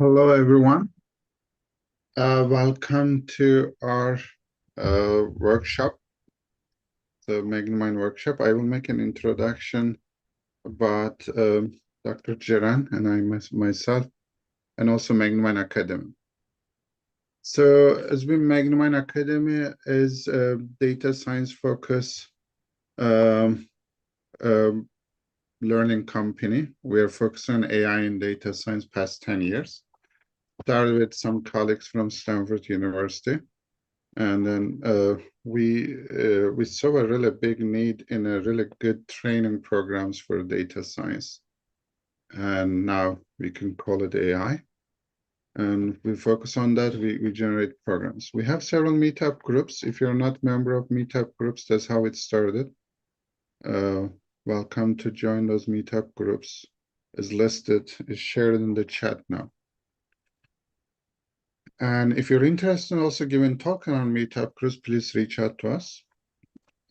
Hello, everyone. Welcome to our workshop, the Magnimind workshop. I will make an introduction about Dr. Jiran and myself, and also Magnimind Academy. So, as we Magnimind Academy is a data science focus um, um, learning company. We are focused on AI and data science past 10 years. Started with some colleagues from Stanford University. And then we saw a really big need in a really good training programs for data science. And now we can call it AI. And we focus on that, we generate programs. We have several meetup groups. If you're not a member of meetup groups, that's how it started. Welcome to join those meetup groups. Is listed, is shared in the chat now. And if you're interested in also giving talk on meetup groups, please reach out to us.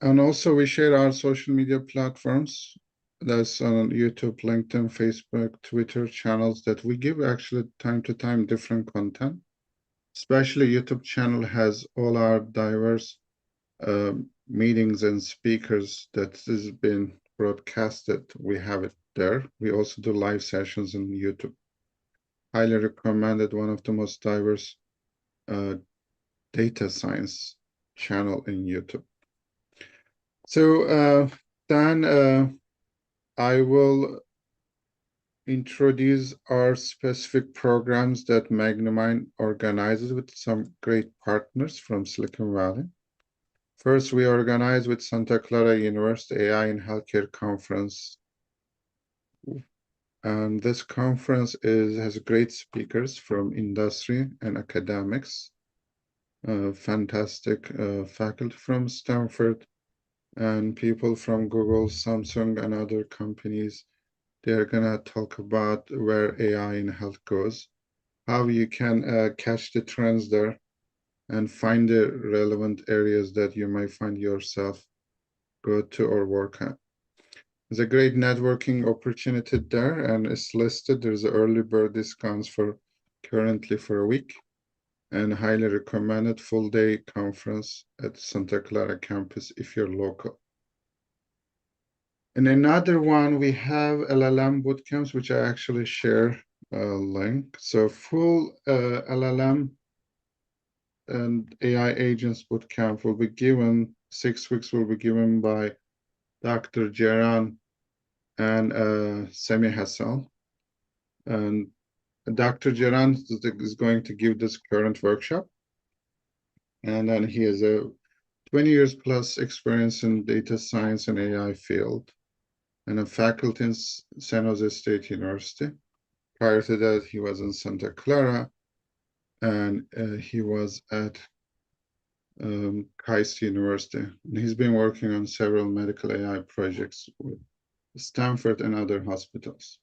And also we share our social media platforms. That's on YouTube, LinkedIn, Facebook, Twitter channels that we give actually time to time different content. Especially YouTube channel has all our diverse meetings and speakers that has been broadcasted. We have it there. We also do live sessions on YouTube. Highly recommended, one of the most diverse data science channel in YouTube. So then I will introduce our specific programs that Magnimind organizes with some great partners from Silicon Valley. First, we organize with Santa Clara University AI in Healthcare Conference. And this conference has great speakers from industry and academics, fantastic faculty from Stanford, and people from Google, Samsung, and other companies. They're gonna talk about where AI in health goes, how you can catch the trends there, and find the relevant areas that you might find yourself go to or work at. There's a great networking opportunity there, and it's listed. There's early bird discounts for currently for a week, and highly recommended full day conference at Santa Clara campus if you're local. And another one, we have LLM bootcamps, which I actually share a link. So full LLM and AI agents bootcamp will be given, 6 weeks will be given by Dr. Jeran and Semi Hassan. And Dr. Jeran is going to give this current workshop. And then he has a 20 years plus experience in data science and AI field, and a faculty in San Jose State University. Prior to that, he was in Santa Clara, and he was at Christ University. And he's been working on several medical AI projects with Stanford and other hospitals.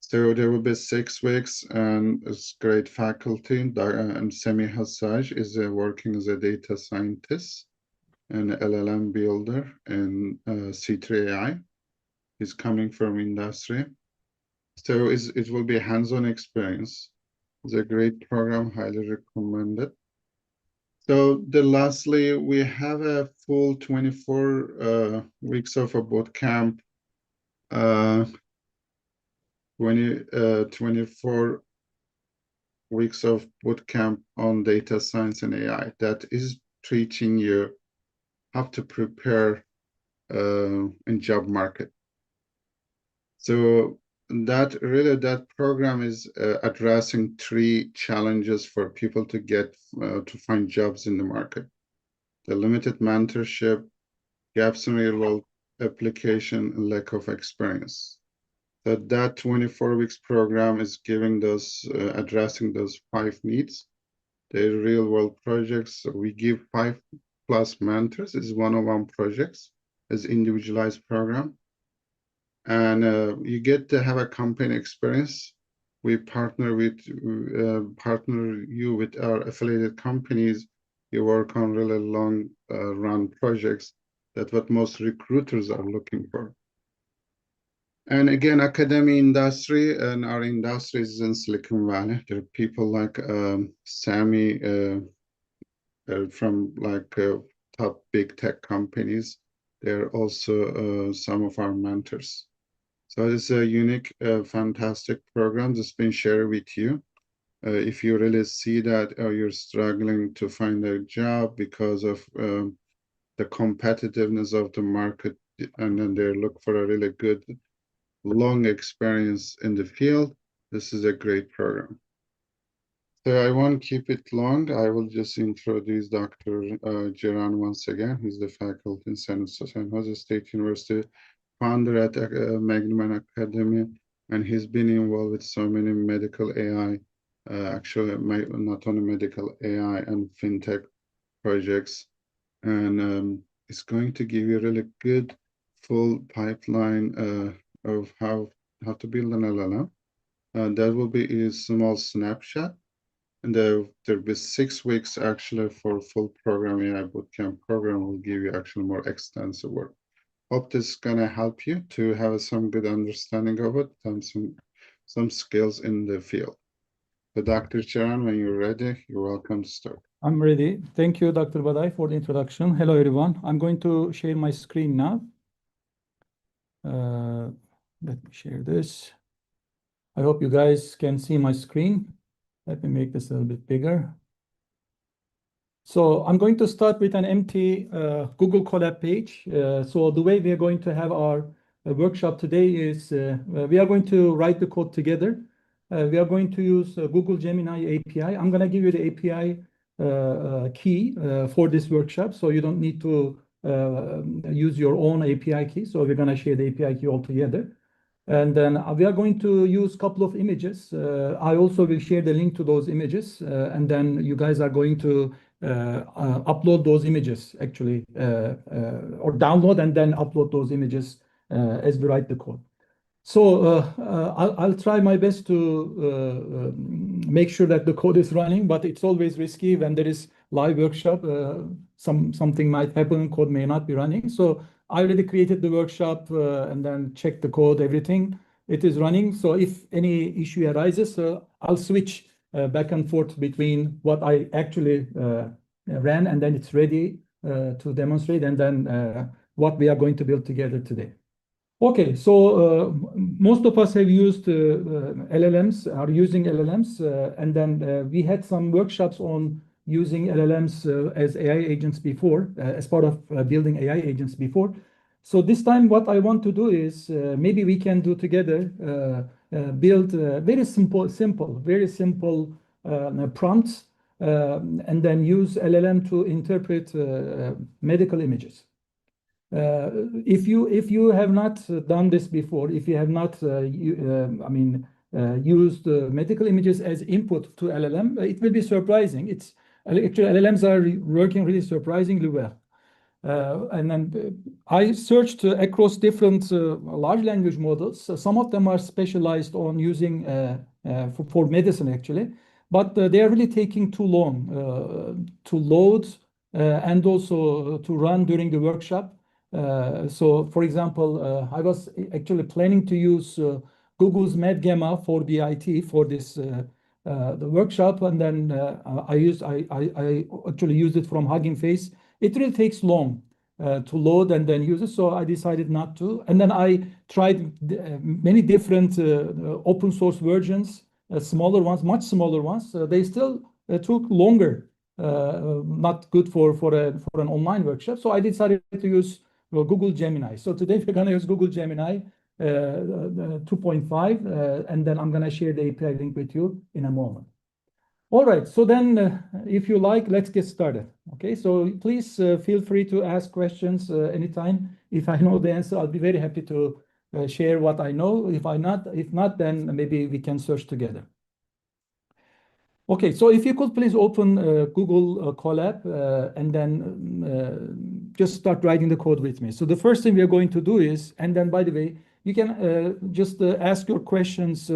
So there will be 6 weeks, and it's great faculty. And Semi Hassaj is working as a data scientist and LLM builder in C3AI. He's coming from industry. So it will be a hands-on experience. It's a great program, highly recommended. So lastly, we have a full 24 weeks of a boot camp, 24 weeks of boot camp on data science and AI that is teaching you how to prepare in job market. So that program is addressing 3 challenges for people to get to find jobs in the market: the limited mentorship, gaps in real world application, and lack of experience. So that 24 weeks program is giving those addressing those 5 needs. The real world projects, so we give 5+ mentors. It's one-on-one projects as individualized program. And you get to have a company experience. We partner you with our affiliated companies. You work on really long run projects. That's what most recruiters are looking for. And again, academy industry, and our industry is in Silicon Valley. There are people like Sammy from like top big tech companies. They're also some of our mentors. So it's a unique, fantastic program that's been shared with you. If you really see that you're struggling to find a job because of the competitiveness of the market, and then they look for a really good, long experience in the field, this is a great program. So I won't keep it long. I will just introduce Dr. Geran once again. He's the faculty in San Jose State University, founder at Magnimind Academy, and he's been involved with so many medical AI, actually not only medical AI and fintech projects, and it's going to give you a really good full pipeline of how to build an LLM. That will be a small snapshot. And there'll be 6 weeks actually for full program. AI bootcamp program will give you actually more extensive work. Hope this is gonna help you to have some good understanding of it and some skills in the field. So Dr. Charan, when you're ready, you're welcome to start. I'm ready. Thank you, Dr. Baday, for the introduction. Hello, everyone. I'm going to share my screen now. Let me share this. I hope you guys can see my screen. Let me make this a little bit bigger. So I'm going to start with an empty Google Colab page. So the way we are going to have our workshop today is we are going to write the code together. We are going to use Google Gemini API. I'm going to give you the API key for this workshop, so you don't need to use your own API key. So we're going to share the API key all together. And then we are going to use a couple of images. I also will share the link to those images. And then you guys are going to upload those images, actually, or download and then upload those images as we write the code. So I'll try my best to make sure that the code is running, but it's always risky when there is live workshop. Something might happen, code may not be running. So I already created the workshop and then checked the code, everything. It is running. So if any issue arises, I'll switch back and forth between what I actually ran and then it's ready to demonstrate, and then what we are going to build together today. Okay, so most of us have used LLMs, are using LLMs, and then we had some workshops on using LLMs as AI agents before, as part of building AI agents before. So this time what I want to do is maybe we can do together, build very simple prompts, and then use LLM to interpret medical images. If you have not done this before, if you have not, used medical images as input to LLM, it will be surprising. Actually LLMs are working really surprisingly well. And then I searched across different large language models. Some of them are specialized on using for medicine, actually, but they are really taking too long to load and also to run during the workshop. So, for example, I was actually planning to use Google's MedGamma for BIT for this the workshop, and then I actually used it from Hugging Face. It really takes long to load and then use it, so I decided not to. And then I tried many different open source versions, smaller ones, much smaller ones. They still took longer. Not good for an online workshop. So I decided to use Google Gemini. So today we're going to use Google Gemini 2.5, and then I'm going to share the API link with you in a moment. All right, so then if you like, let's get started. Okay, so please feel free to ask questions anytime. If I know the answer, I'll be very happy to share what I know. If not, then maybe we can search together. Okay, so if you could please open Google Colab and then just start writing the code with me. So the first thing we are going to do is, and then by the way, you can just ask your questions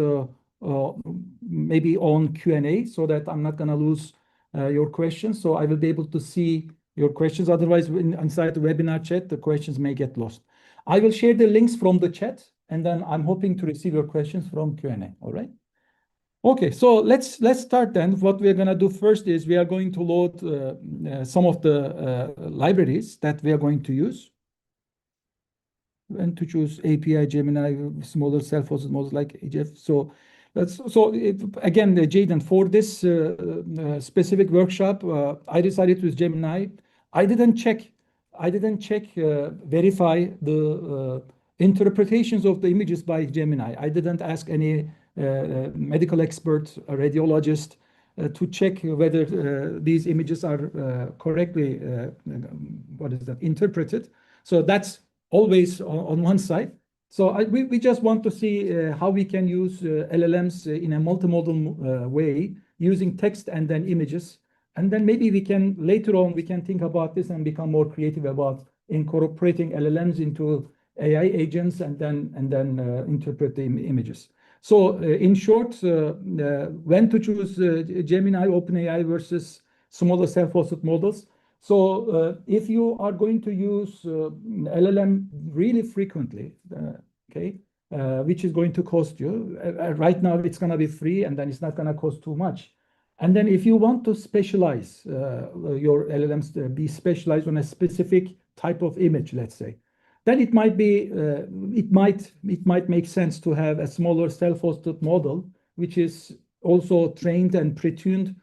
maybe on Q&A, so that I'm not going to lose your questions. So I will be able to see your questions. Otherwise, inside the webinar chat, the questions may get lost. I will share the links from the chat, and then I'm hoping to receive your questions from Q&A. All right. Okay, so let's start then. What we're going to do first is we are going to load some of the libraries that we are going to use. And to choose API, Gemini, smaller self-hosted models like AGF. So again, Jaden, for this specific workshop, I decided to use Gemini. I didn't verify the interpretations of the images by Gemini. I didn't ask any medical expert, a radiologist, to check whether these images are correctly interpreted. So that's always on one side. So we just want to see how we can use LLMs in a multimodal way using text and then images. And then maybe later on we can think about this and become more creative about incorporating LLMs into AI agents and then interpret the images. So in short, when to choose Gemini, OpenAI versus smaller self-hosted models. So if you are going to use LLM really frequently, okay, which is going to cost you. Right now, it's going to be free, and then it's not going to cost too much. And then if you want to specialize your LLMs to be specialized on a specific type of image, let's say, then it might make sense to have a smaller self-hosted model, which is also trained and tuned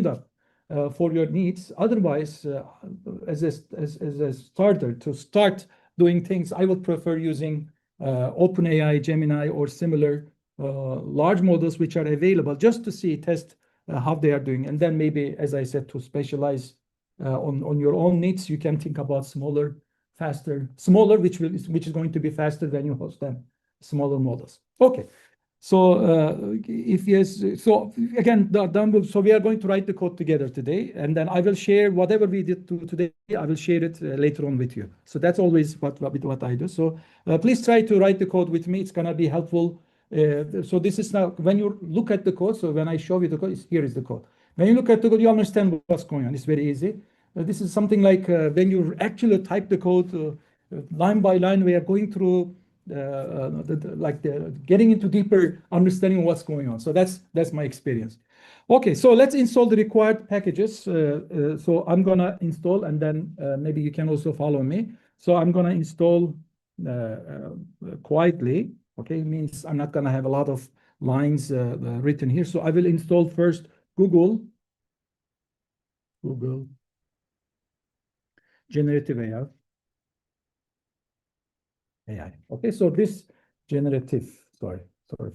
up for your needs. Otherwise, as a starter to start doing things, I would prefer using OpenAI, Gemini, or similar large models which are available just to test how they are doing. And then maybe, as I said, to specialize on your own needs, you can think about smaller, which is going to be faster when you host them, smaller models. Okay. So if yes, so again, so we are going to write the code together today, and then I will share whatever we did today. I will share it later on with you. So that's always what I do. So please try to write the code with me. It's gonna be helpful. So this is now when you look at the code. So when I show you the code, here is the code. When you look at the code, you understand what's going on. It's very easy. This is something like when you actually type the code line by line. We are going through. Getting into deeper understanding what's going on. So that's my experience. Okay, so let's install the required packages. So I'm gonna install, and then maybe you can also follow me. So I'm gonna install quietly. Okay, it means I'm not gonna have a lot of lines written here. So I will install first Google Generative AI. Okay, so this generative, sorry for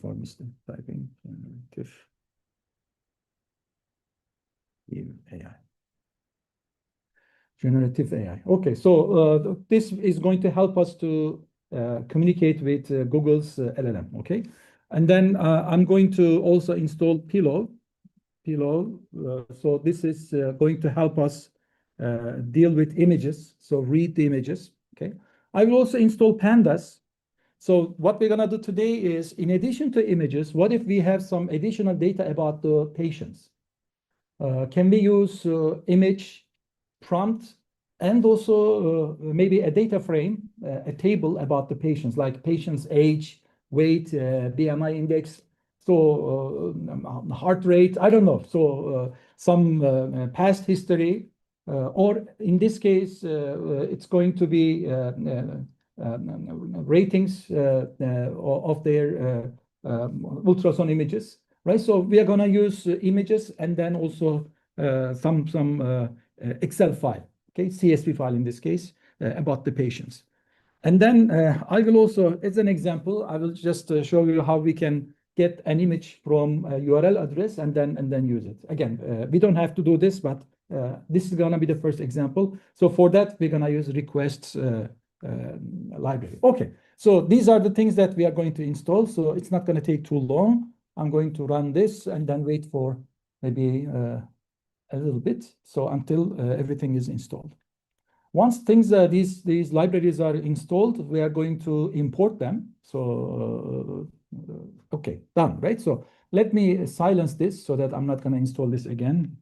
typing, generative AI. Generative AI. Okay, so this is going to help us to communicate with Google's LLM, okay? And then I'm going to also install Pillow. So this is going to help us deal with images, so read the images, okay? I will also install pandas. So what we're gonna do today is, in addition to images, what if we have some additional data about the patients? Can we use image prompt and also maybe a data frame, a table about the patients, like patient's age, weight, BMI index, so heart rate, I don't know. So some past history, or in this case, it's going to be ratings of their ultrasound images, right? So we are going to use images and then also some Excel file, okay, CSV file in this case, about the patients. And then I will also, as an example, I will just show you how we can get an image from a URL address and then use it. Again, we don't have to do this, but this is going to be the first example. So for that, we're going to use requests library. Okay, so these are the things that we are going to install. So it's not going to take too long. I'm going to run this and then wait for maybe a little bit. So until everything is installed. Once these libraries are installed, we are going to import them. So okay, done, right? So let me silence this so that I'm not going to install this again.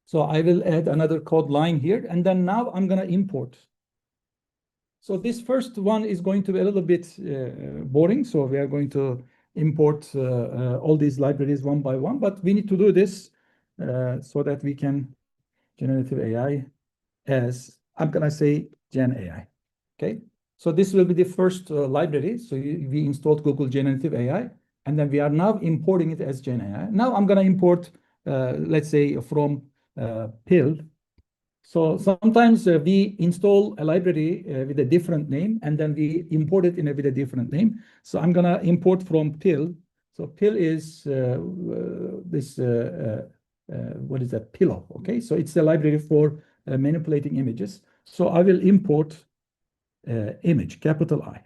So I will add another code line here, and then now I'm going to import. So this first one is going to be a little bit boring. So we are going to import all these libraries one by one, but we need to do this so that we can generative AI as, I'm going to say Gen AI. Okay. So this will be the first library. So we installed Google Generative AI, and then we are now importing it as Gen AI. Now I'm going to import, let's say, from Pill. So sometimes we install a library with a different name, and then we import it with a different name. So I'm going to import from Pill. So Pill is this, what is that? Pillow. Okay. So it's a library for manipulating images. So I will import image, capital I.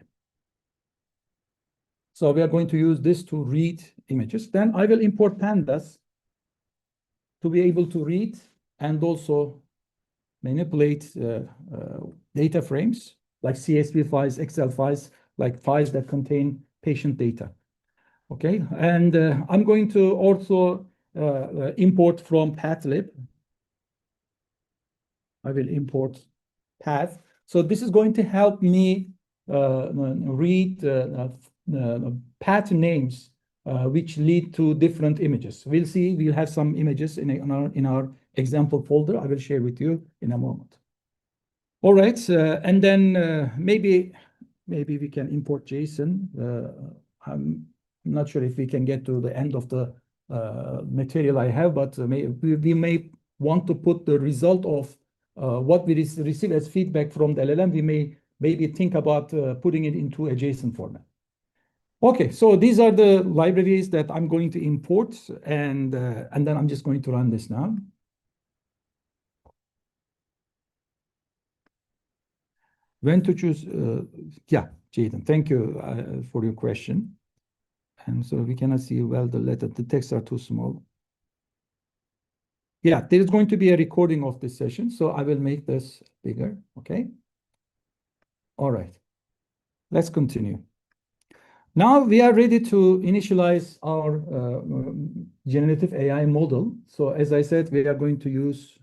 So we are going to use this to read images. Then I will import pandas to be able to read and also manipulate data frames like CSV files, Excel files, like files that contain patient data. Okay, and I'm going to also import from pathlib. I will import path. So this is going to help me read path names which lead to different images. We'll see, we'll have some images in our example folder. I will share with you in a moment. All right, and then maybe we can import JSON. I'm not sure if we can get to the end of the material I have, but we may want to put the result of what we receive as feedback from the LLM. We may maybe think about putting it into a JSON format. Okay, so these are the libraries that I'm going to import, and then I'm just going to run this now. When to choose? Yeah, Jaden, thank you for your question. And so we cannot see well the letter. The texts are too small. Yeah, there is going to be a recording of this session, so I will make this bigger. Okay. All right. Let's continue. Now we are ready to initialize our generative AI model. So as I said, we are going to use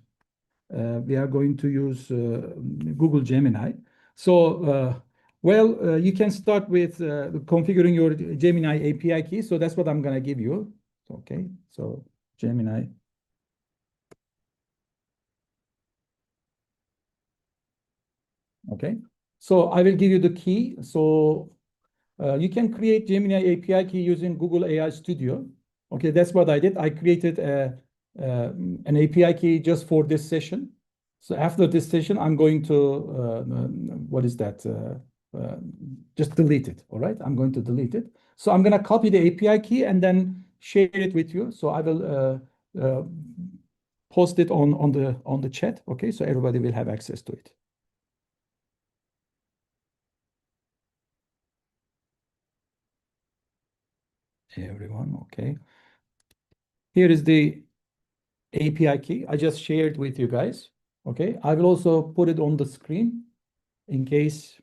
Google Gemini. So you can start with configuring your Gemini API key. So that's what I'm going to give you. Okay, so Gemini. Okay, so I will give you the key. So you can create Gemini API key using Google AI Studio. Okay, that's what I did. I created an API key just for this session. So after this session, I'm going to, just delete it, all right? I'm going to delete it. So I'm going to copy the API key and then share it with you. So I will post it on the chat, okay? So everybody will have access to it. Everyone, okay. Here is the API key I just shared with you guys. Okay, I will also put it on the screen in case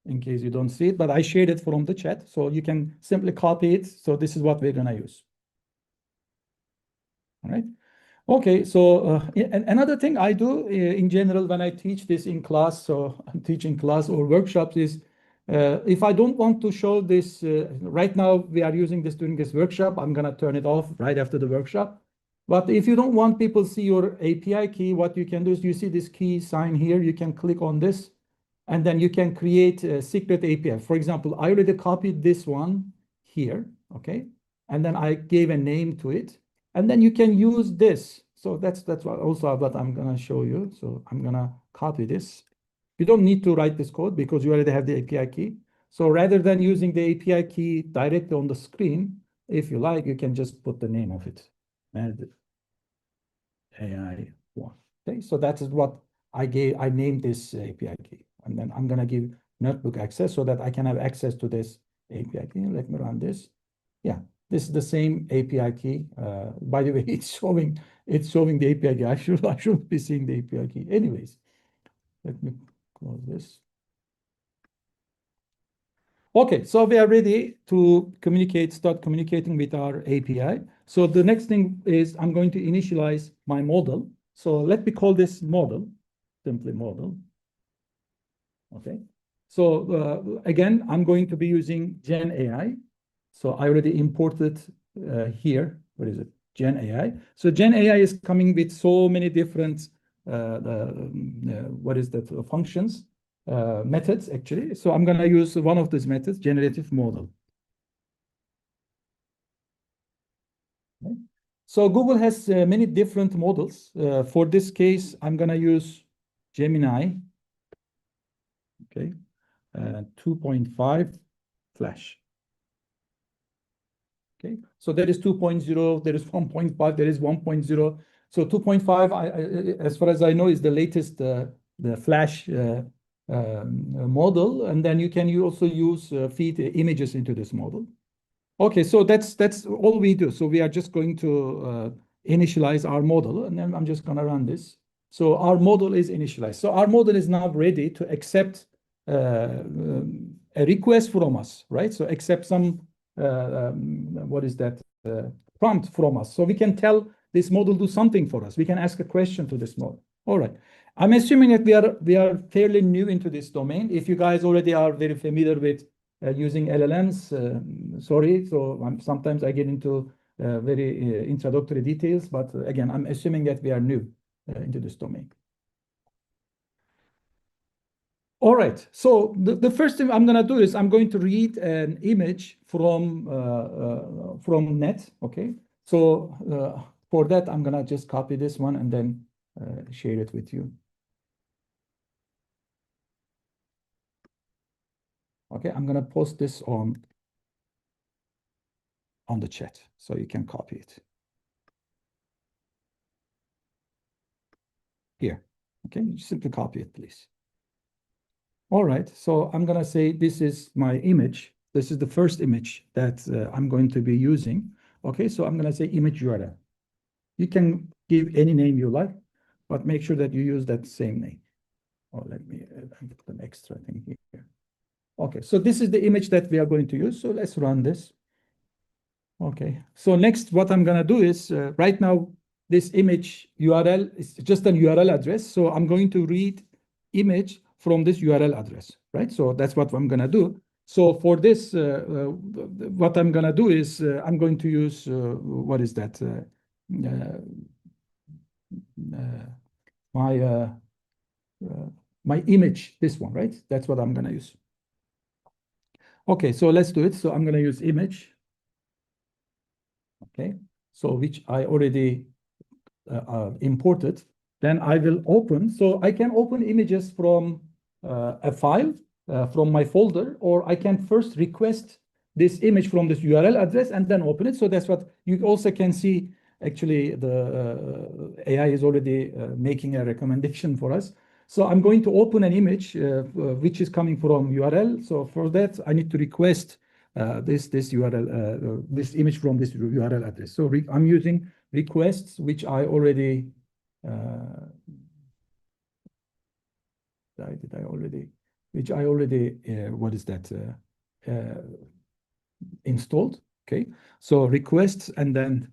you don't see it, but I shared it from the chat, so you can simply copy it. So this is what we're gonna use. All right. Okay, so another thing I do in general when I teach this in class, so I'm teaching class or workshops, is if I don't want to show this, right now we are using this during this workshop, I'm gonna turn it off right after the workshop. But if you don't want people to see your API key, what you can do is you see this key sign here, you can click on this, and then you can create a secret API. For example, I already copied this one here, okay? And then I gave a name to it. And then you can use this. So that's also what I'm gonna show you. So I'm gonna copy this. You don't need to write this code because you already have the API key. So rather than using the API key directly on the screen, if you like, you can just put the name of it. AI one. Okay, so that is what I named this API key. And then I'm gonna give notebook access so that I can have access to this API key. Let me run this. Yeah, this is the same API key. By the way, it's showing the API key. I should be seeing the API key. Anyways, let me close this. Okay, so we are ready to start communicating with our API. So the next thing is I'm going to initialize my model. So let me call this model. simply model. Okay. So again, I'm going to be using Gen AI. So I already imported here. What is it? Gen AI. So Gen AI is coming with so many different what is that functions, methods actually. So I'm going to use one of these methods, generative model. Okay. So Google has many different models. For this case, I'm going to use Gemini. Okay. 2.5 Flash. Okay, so there is 2.0, there is 1.5, there is 1.0. So 2.5, as far as I know, is the latest the Flash model, and then you can also use feed images into this model. Okay, so that's all we do. So we are just going to initialize our model, and then I'm just going to run this. So our model is initialized. So our model is now ready to accept a request from us, right? So accept some what is that prompt from us. So we can tell this model do something for us. We can ask a question to this model. All right. I'm assuming that we are fairly new into this domain. If you guys already are very familiar with using LLMs, sorry. So sometimes I get into very introductory details, but again, I'm assuming that we are new into this domain. All right. So the first thing I'm going to do is I'm going to read an image from net. Okay. So for that, I'm going to just copy this one and then share it with you. Okay. I'm going to post this on the chat so you can copy it. Here. Okay. You simply copy it, please. All right, so I'm gonna say this is my image. This is the first image that I'm going to be using. Okay, so I'm gonna say image URL. You can give any name you like, but make sure that you use that same name. Oh, let me put an extra thing here. Okay, so this is the image that we are going to use. So let's run this. Okay, so next what I'm gonna do is right now, this image URL is just an URL address. So I'm going to read image from this URL address, right? So that's what I'm gonna do. So for this, what I'm gonna do is I'm going to use, what is that? My my image, this one, right? That's what I'm gonna use. Okay, so let's do it. So I'm gonna use image. Okay, so which I already imported. Then I will open. So I can open images from a file from my folder, or I can first request this image from this URL address and then open it. So that's what you also can see. Actually, the AI is already making a recommendation for us. So I'm going to open an image which is coming from URL. So for that, I need to request this URL, this image from this URL address. So I'm using requests which I already what is that installed. Okay, so requests, and then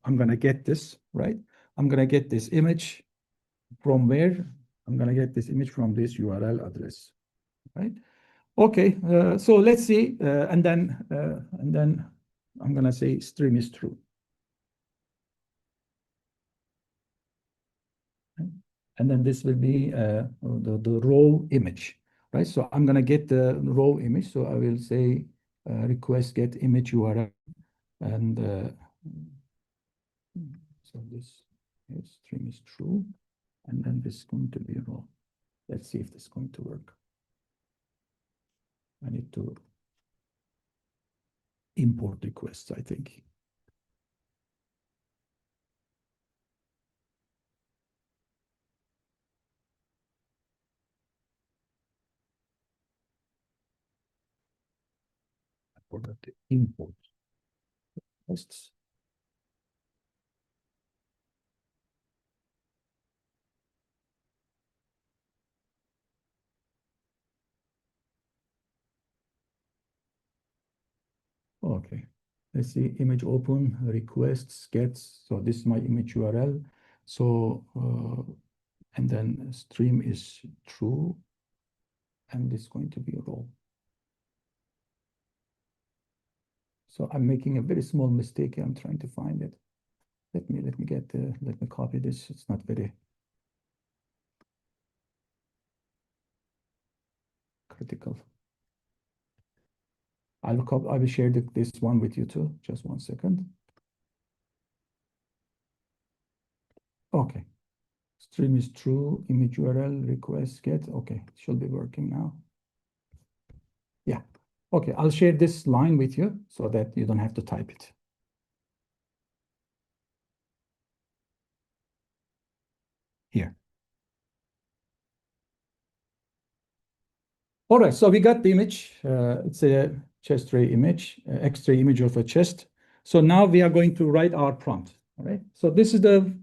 I'm gonna get this, right? I'm gonna get this image from where? I'm gonna get this image from this URL address, right? Okay, so let's see, and then I'm gonna say stream is true. And then this will be the raw image, right? So I'm gonna get the raw image. So I will say request get image URL, and so this stream is true, and then this is going to be raw. Let's see if this is going to work. I need to import requests, I think. I forgot to import requests. Okay, let's see, image open, requests, gets. So this is my image URL. So and then stream is true, and it's going to be a row. So I'm making a very small mistake. I'm trying to find it. Let me copy this. It's not very critical. I will share this one with you too. Just 1 second. Okay. Stream is true. Image URL request get. Okay, it should be working now. Yeah. Okay, I'll share this line with you so that you don't have to type it. Here. All right, so we got the image. It's a chest ray image, X-ray image of a chest. So now we are going to write our prompt. All right, so this is the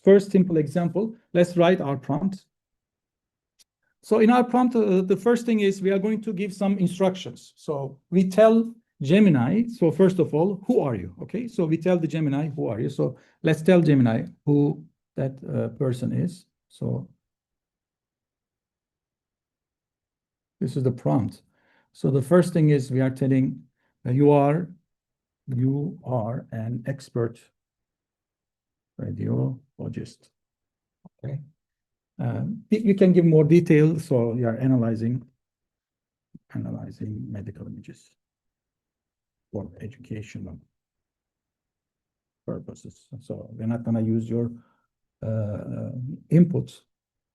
first simple example. Let's write our prompt. So in our prompt, the first thing is we are going to give some instructions. So we tell Gemini, so first of all, who are you? Okay, so we tell the Gemini, who are you? So let's tell Gemini who that person is. So this is the prompt. So the first thing is we are telling you are an expert radiologist. Okay. You can give more detail. So you are analyzing medical images for educational purposes. So we're not going to use your input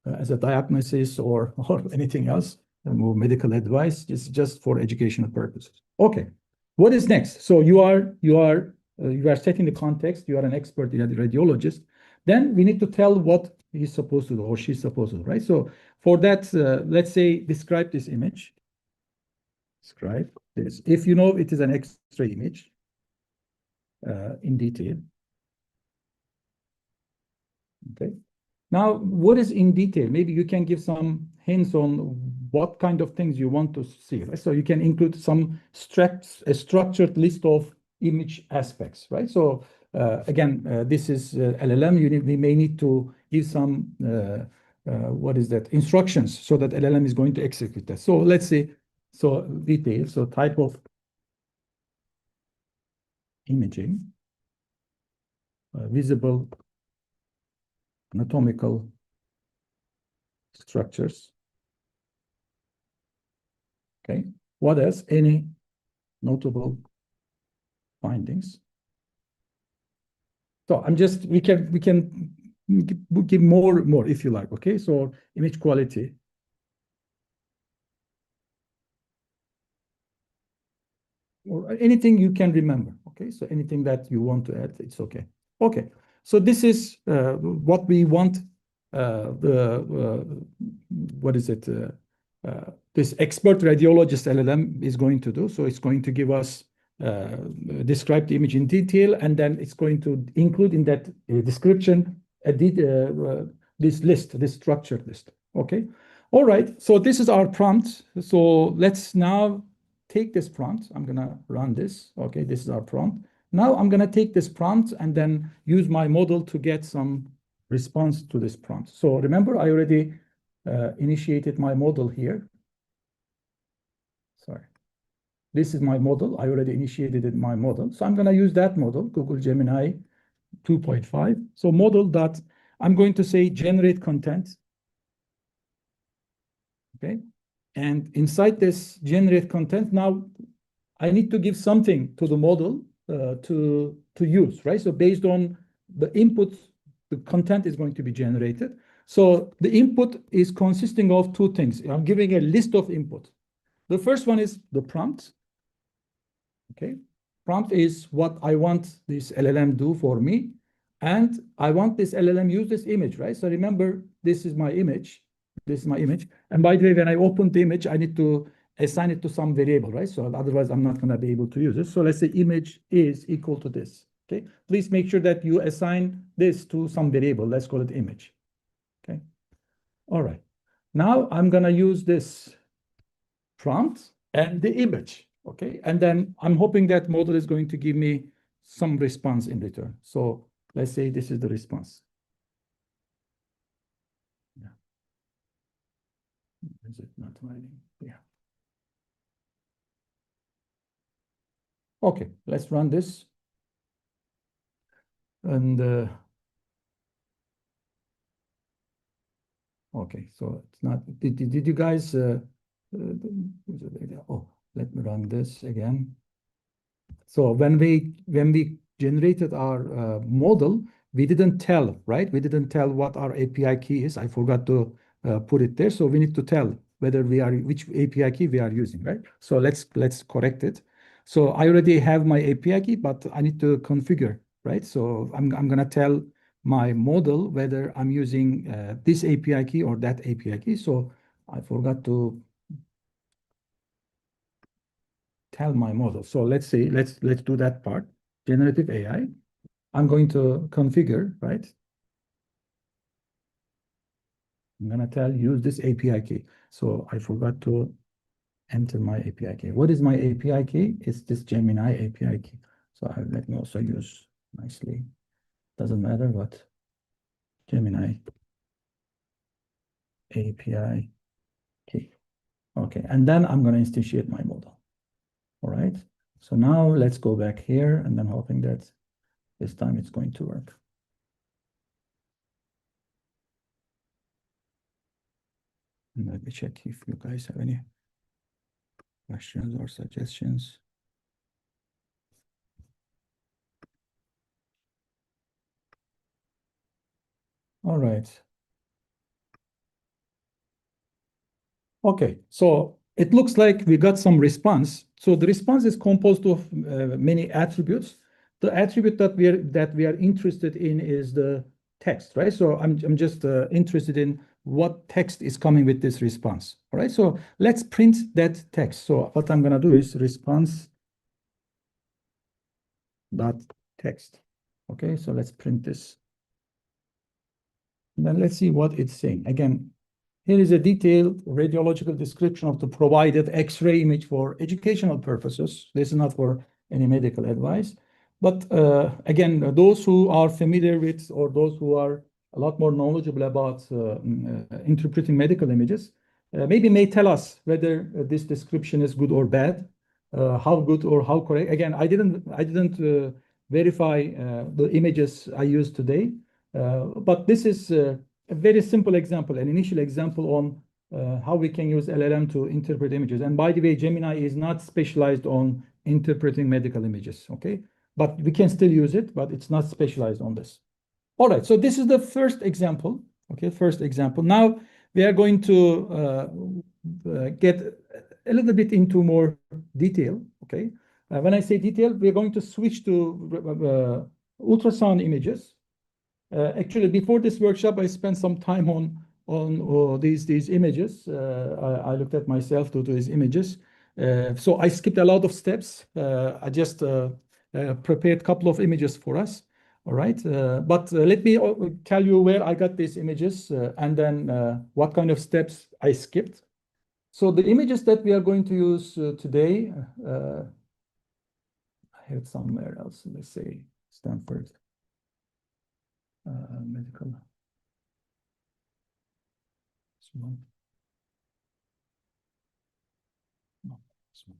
as a diagnosis or anything else, more medical advice. It's just for educational purposes. Okay, what is next? So you are setting the context. You are an expert radiologist. Then we need to tell what he's supposed to do or she's supposed to do, right? So for that, let's say describe this image. Describe this. If you know it is an X-ray image in detail. Okay. Now, what is in detail? Maybe you can give some hints on what kind of things you want to see, right? So you can include some a structured list of image aspects, right? So again, this is LLM. We may need to give some instructions so that LLM is going to execute that. So let's say, so detail, so type of imaging, visible anatomical structures. Okay. What else? Any notable findings? So we can give more if you like. Okay. So image quality. Or anything you can remember. Okay. So anything that you want to add, it's okay. Okay. So this is what we want. This expert radiologist LLM is going to do. So it's going to give us describe the image in detail, and then it's going to include in that description this list, this structured list. Okay. All right. So this is our prompt. So let's now take this prompt. I'm gonna run this. Okay. This is our prompt. Now I'm going to take this prompt and then use my model to get some response to this prompt. So remember, I already initiated my model here. Sorry. This is my model. I already initiated my model. So I'm going to use that model, Google Gemini 2.5. So model dot, I'm going to say generate content. Okay. And inside this generate content, now I need to give something to the model to use, right? So based on the input, the content is going to be generated. So the input is consisting of two things. I'm giving a list of input. The first one is the prompt. Okay, prompt is what I want this LLM do for me, and I want this LLM use this image, right? So remember, this is my image. This is my image. And by the way, when I open the image, I need to assign it to some variable, right? So otherwise, I'm not going to be able to use it. So let's say image is equal to this. Okay. Please make sure that you assign this to some variable. Let's call it image. Okay. All right. Now I'm going to use this prompt and the image. Okay. And then I'm hoping that model is going to give me some response in return. So let's say this is the response. Yeah. Is it not writing? Yeah. Okay, let's run this. And okay, so it's not. Did you guys? Oh, let me run this again. So when we generated our model, we didn't tell, right? We didn't tell what our API key is. I forgot to put it there. So we need to tell whether which API key we are using, right? So let's correct it. So I already have my API key, but I need to configure, right? So I'm gonna tell my model whether I'm using this API key or that API key. So I forgot to tell my model. So let's say let's do that part. Generative AI. I'm going to configure, right? I'm gonna tell use this API key. So I forgot to enter my API key. What is my API key? It's this Gemini API key. So let me also use nicely. Doesn't matter what. Gemini API key. Okay, and then I'm gonna instantiate my model. All right. So now let's go back here and then hoping that this time it's going to work. And let me check if you guys have any questions or suggestions. All right. Okay, so it looks like we got some response. So the response is composed of many attributes. The attribute that we are interested in is the text, right? So I'm just interested in what text is coming with this response. All right, so let's print that text. So what I'm gonna do is response dot text. Okay, so let's print this. And then let's see what it's saying. Again, here is a detailed radiological description of the provided X-ray image for educational purposes. This is not for any medical advice. But again, those who are familiar with or those who are a lot more knowledgeable about interpreting medical images, maybe may tell us whether this description is good or bad, how good or how correct. Again, I didn't verify the images I used today, but this is a very simple example, an initial example on how we can use LLM to interpret images. And by the way, Gemini is not specialized on interpreting medical images, okay? But we can still use it, but it's not specialized on this. All right, so this is the first example, okay? First example. Now we are going to get a little bit into more detail, okay? When I say detail, we're going to switch to ultrasound images. Actually, before this workshop, I spent some time on these images. I looked at myself to these images. So I skipped a lot of steps. I just prepared a couple of images for us. All right. But let me tell you where I got these images and then what kind of steps I skipped. So the images that we are going to use today, I have it somewhere else. Let's say Stanford. Medical. This one. No, this one.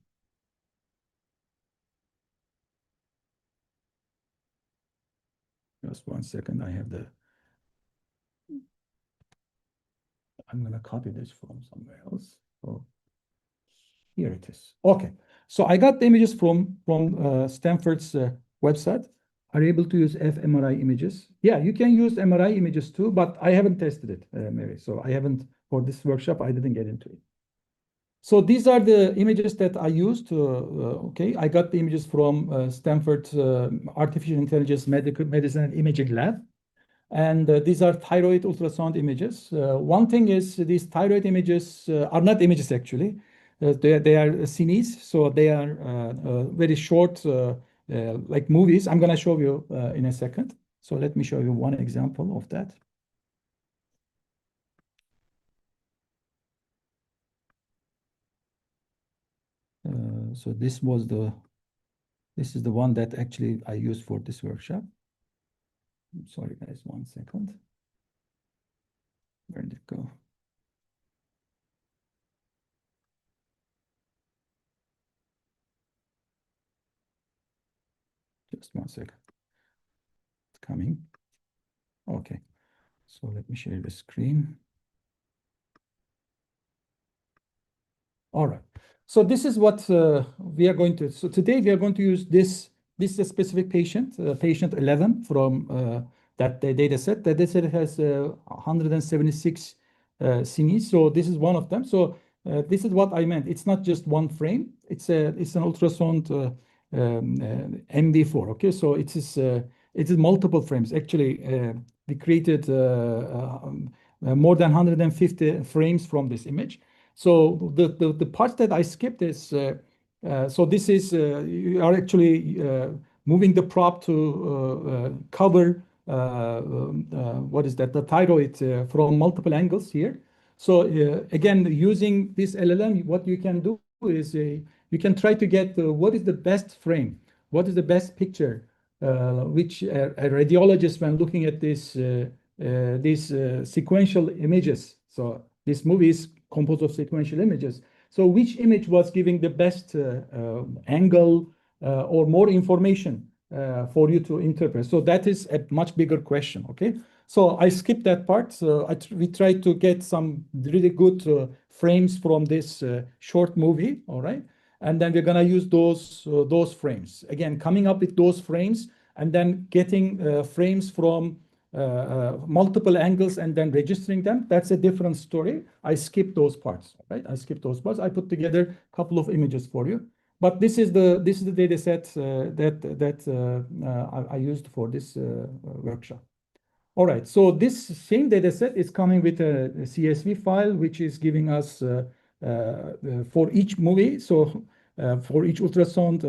Just 1 second. I'm going to copy this from somewhere else. So here it is. Okay. So I got the images from Stanford's website. Are you able to use fMRI images? Yeah, you can use MRI images too, but I haven't tested it, Mary. So I haven't, for this workshop, I didn't get into it. So these are the images that I used. Okay, I got the images from Stanford Artificial Intelligence Medicine and Imaging Lab. And these are thyroid ultrasound images. One thing is these thyroid images are not images actually. They are cines, so they are very short, like movies. I'm going to show you in a second. So let me show you one example of that. So this is the one that actually I used for this workshop. I'm sorry, guys, 1 second. Where did it go? Just 1 second. It's coming. Okay. So let me share the screen. All right. So this is what we are going to. So today we are going to use this. This is a specific patient, patient 11 from that data set. The data set has 176 CNEs. So this is one of them. So this is what I meant. It's not just one frame. It's an ultrasound MV4. Okay. So it is multiple frames. Actually, we created more than 150 frames from this image. So the part that I skipped is so this is you are actually moving the prop to cover what is that, the thyroid from multiple angles here. So again, using this LLM, what you can do is you can try to get what is the best frame, what is the best picture, which a radiologist, when looking at these sequential images. So this movie is composed of sequential images. So which image was giving the best angle or more information for you to interpret? So that is a much bigger question, okay? So I skipped that part. So we tried to get some really good frames from this short movie, all right? And then we're gonna use those frames. Again, coming up with those frames and then getting frames from multiple angles and then registering them, that's a different story. I skipped those parts, right? I skipped those parts. I put together a couple of images for you. But this is the data set that I used for this workshop. All right, so this same data set is coming with a CSV file, which is giving us for each movie. So for each ultrasound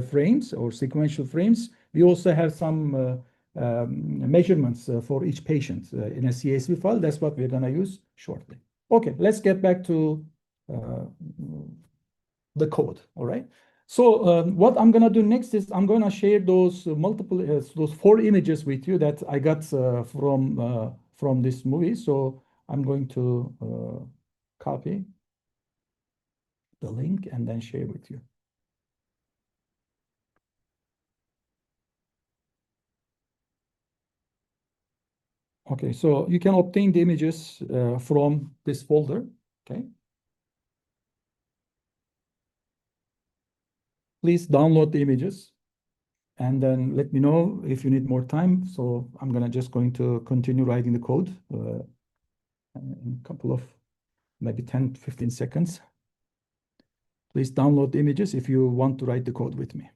frames or sequential frames, we also have some measurements for each patient in a CSV file. That's what we're going to use shortly. Okay, let's get back to the code. All right. So what I'm going to do next is I'm going to share those those 4 images with you that I got from this movie. So I'm going to copy the link and then share with you. Okay, so you can obtain the images from this folder. Okay. Please download the images and then let me know if you need more time. So I'm just going to continue writing the code in a couple of maybe 10, 15 seconds. Please download the images if you want to write the code with me.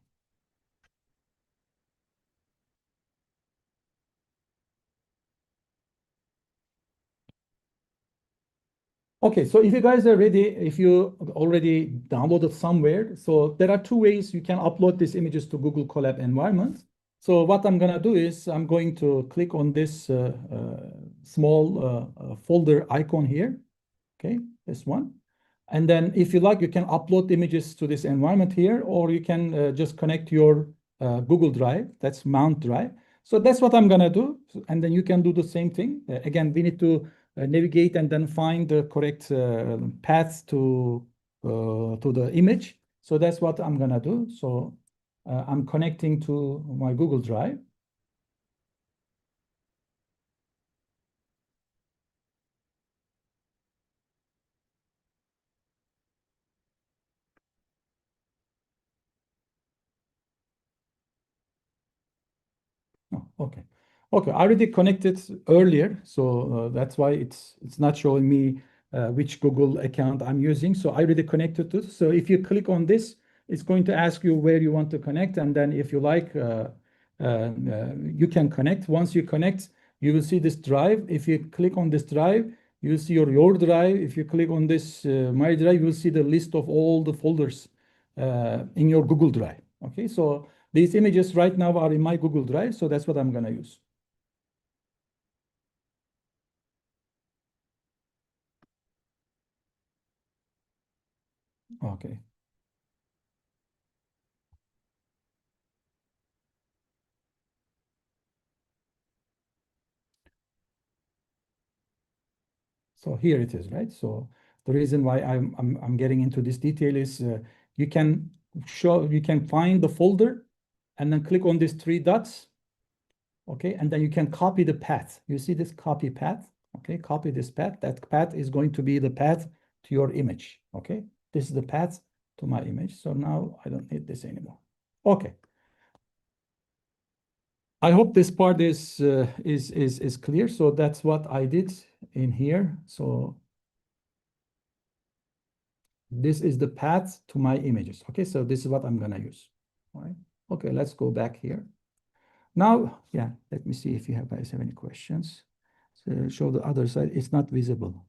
Okay, so if you guys are ready, if you already downloaded somewhere, so there are 2 ways you can upload these images to Google Colab environment. So what I'm gonna do is I'm going to click on this small folder icon here. Okay, this one. And then if you like, you can upload images to this environment here, or you can just connect your Google Drive, that's Mount Drive. So that's what I'm gonna do. And then you can do the same thing. Again, we need to navigate and then find the correct path to the image. So that's what I'm gonna do. So I'm connecting to my Google Drive. Oh, okay. Okay, I already connected earlier, so that's why it's not showing me which Google account I'm using. So I already connected to. So if you click on this, it's going to ask you where you want to connect, and then if you like, you can connect. Once you connect, you will see this drive. If you click on this drive, you will see your drive. If you click on this My Drive, you will see the list of all the folders in your Google Drive. Okay, so these images right now are in my Google Drive, so that's what I'm gonna use. Okay. So here it is, right? So the reason why I'm getting into this detail is you can find the folder and then click on these three dots. Okay, and then you can copy the path. You see this copy path? Okay, copy this path. That path is going to be the path to your image. Okay, this is the path to my image. So now I don't need this anymore. Okay. I hope this part is clear. So that's what I did in here. So this is the path to my images. Okay, so this is what I'm gonna use. All right. Okay, let's go back here. Now, yeah, let me see if you guys have any questions. So show the other side. It's not visible.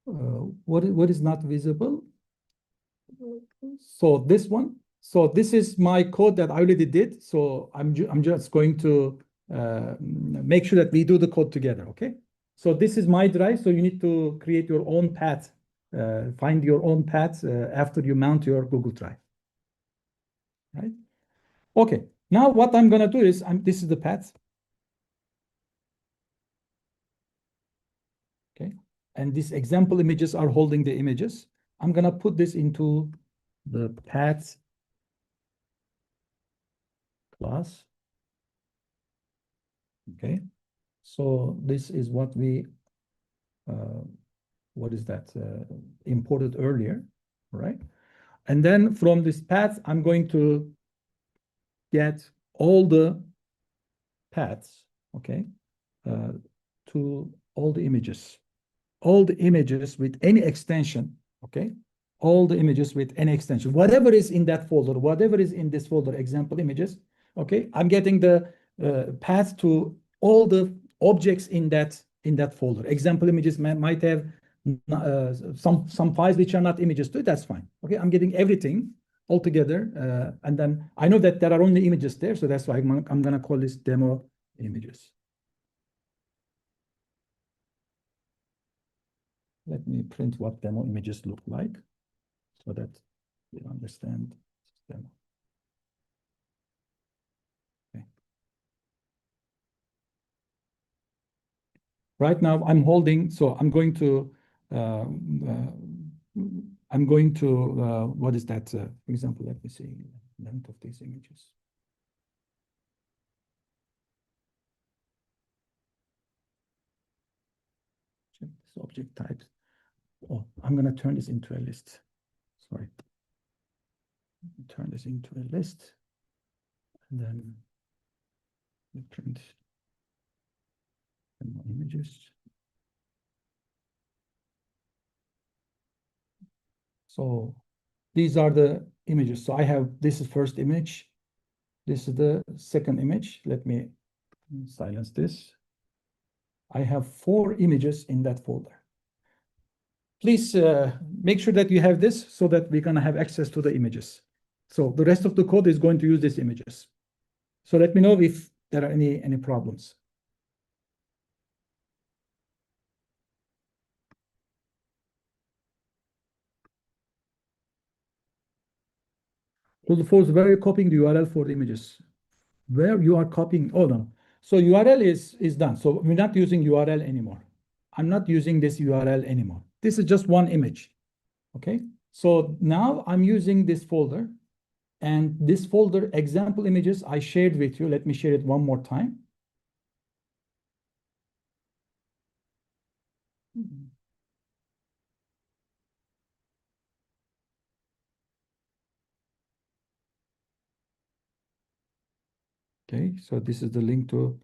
What is not visible? So this one. So this is my code that I already did. So I'm just going to make sure that we do the code together. Okay. So this is my drive. So you need to create your own path. Find your own path after you mount your Google Drive. Right. Okay. Now what I'm gonna do is this is the path. Okay. And these example images are holding the images. I'm gonna put this into the path class. Okay. So this is what we imported earlier, right? And then from this path, I'm going to get all the paths, okay, to all the images with any extension, okay? All the images with any extension, whatever is in that folder, whatever is in this folder, example images, okay? I'm getting the path to all the objects in that folder. Example images might have some files which are not images too. That's fine. Okay, I'm getting everything all together, and then I know that there are only images there, so that's why I'm gonna call this demo images. Let me print what demo images look like so that you understand demo. Okay. Right now I'm holding, so I'm going to what is that? For example, let me see length of these images. Check this object types. Oh, I'm going to turn this into a list. Sorry. Turn this into a list. And then we print more images. So these are the images. So I have, this is first image. This is the second image. Let me silence this. I have 4 images in that folder. Please make sure that you have this so that we're going to have access to the images. So the rest of the code is going to use these images. So let me know if there are any problems. So the force where you're copying the URL for the images, where you are copying, oh no. So URL is done. So we're not using URL anymore. I'm not using this URL anymore. This is just one image. Okay. So now I'm using this folder, and this folder example images I shared with you. Let me share it one more time. Okay, so this is the link to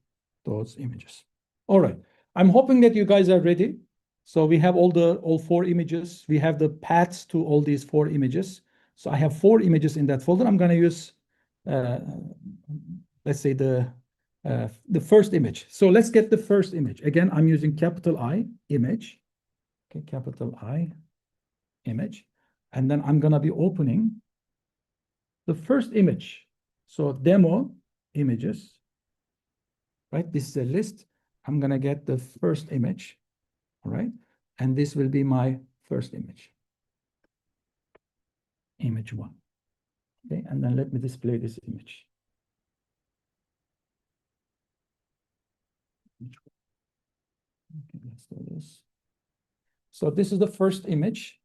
those images. All right, I'm hoping that you guys are ready. So we have all 4 images. We have the paths to all these 4 images. So I have 4 images in that folder. I'm going to use, let's say the first image. So let's get the first image. Again, I'm using capital I image. Okay, capital I image, and then I'm going to be opening the first image. So demo images, right? This is a list. I'm going to get the first image, all right? And this will be my first image, image 1. Okay, and then let me display this image. Okay, let's do this. So this is the first image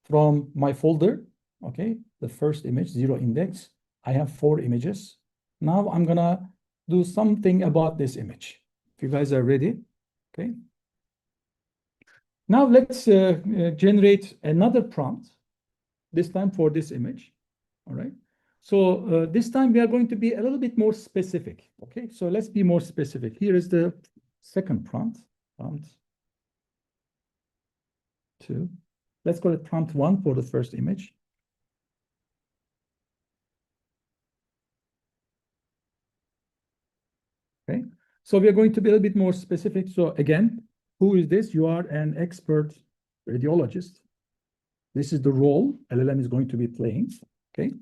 from my folder, okay? The first image, 0 index. I have 4 images. Now I'm gonna do something about this image. If you guys are ready, okay. Now let's generate another prompt, this time for this image, all right? So this time we are going to be a little bit more specific, okay? So let's be more specific. Here is the second prompt, prompt 2. Let's call it prompt 1 for the first image. Okay, so we are going to be a little bit more specific. So again, who is this? You are an expert radiologist. This is the role LLM is going to be playing. Okay,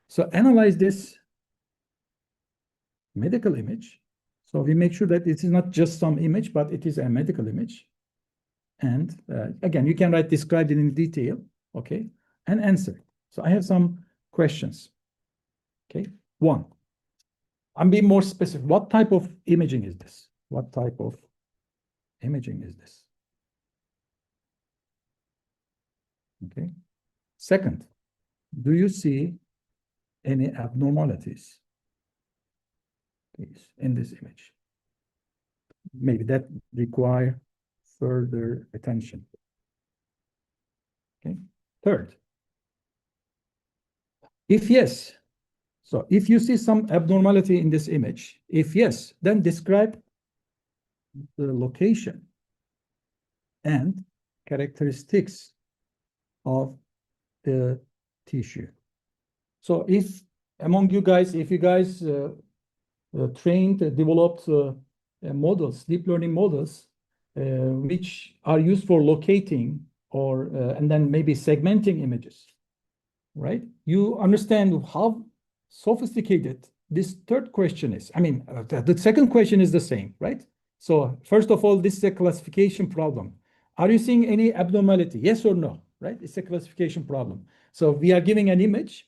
so analyze this medical image. So we make sure that it is not just some image, but it is a medical image. And again, you can write described it in detail, okay, and answer. So I have some questions. Okay, 1. I'm being more specific. What type of imaging is this? What type of imaging is this? Okay. Second, do you see any abnormalities in this image? Maybe that require further attention. Okay. Third, if yes, so if you see some abnormality in this image, if yes, then describe the location and characteristics of the tissue. So if among you guys, if you guys developed models, deep learning models, which are used for locating or and then maybe segmenting images, right? You understand how sophisticated this third question is. I mean, the second question is the same, right? So first of all, this is a classification problem. Are you seeing any abnormality? Yes or no, right? It's a classification problem. So we are giving an image,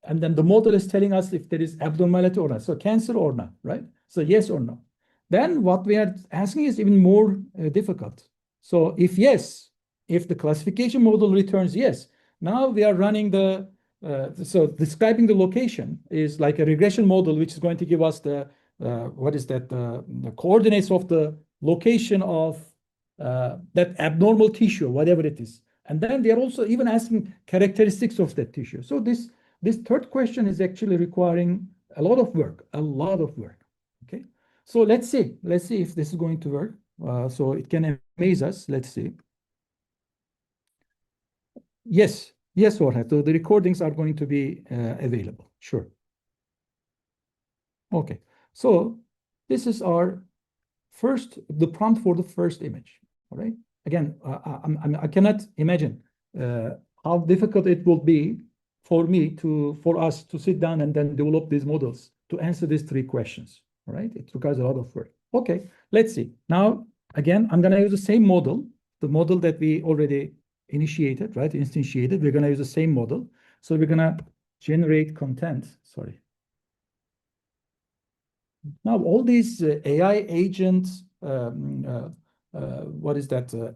and then the model is telling us if there is abnormality or not. So cancer or not, right? So yes or no. Then what we are asking is even more difficult. So if yes, if the classification model returns yes, now we are running the so describing the location is like a regression model, which is going to give us the the coordinates of the location of that abnormal tissue, whatever it is. And then they are also even asking characteristics of that tissue. So this third question is actually requiring a lot of work, Okay, so let's see if this is going to work. So it can amaze us. Let's see. Yes, Orhan. So the recordings are going to be available. Sure. Okay. So this is our the prompt for the first image. All right. Again, I cannot imagine how difficult it will be for us to sit down and then develop these models to answer these 3 questions. All right. It requires a lot of work. Okay. Let's see. Now, again, I'm going to use the same model, the model that we already initiated, right? Instantiated. We're going to use the same model. So we're going to generate content. Sorry. Now, all these AI agents,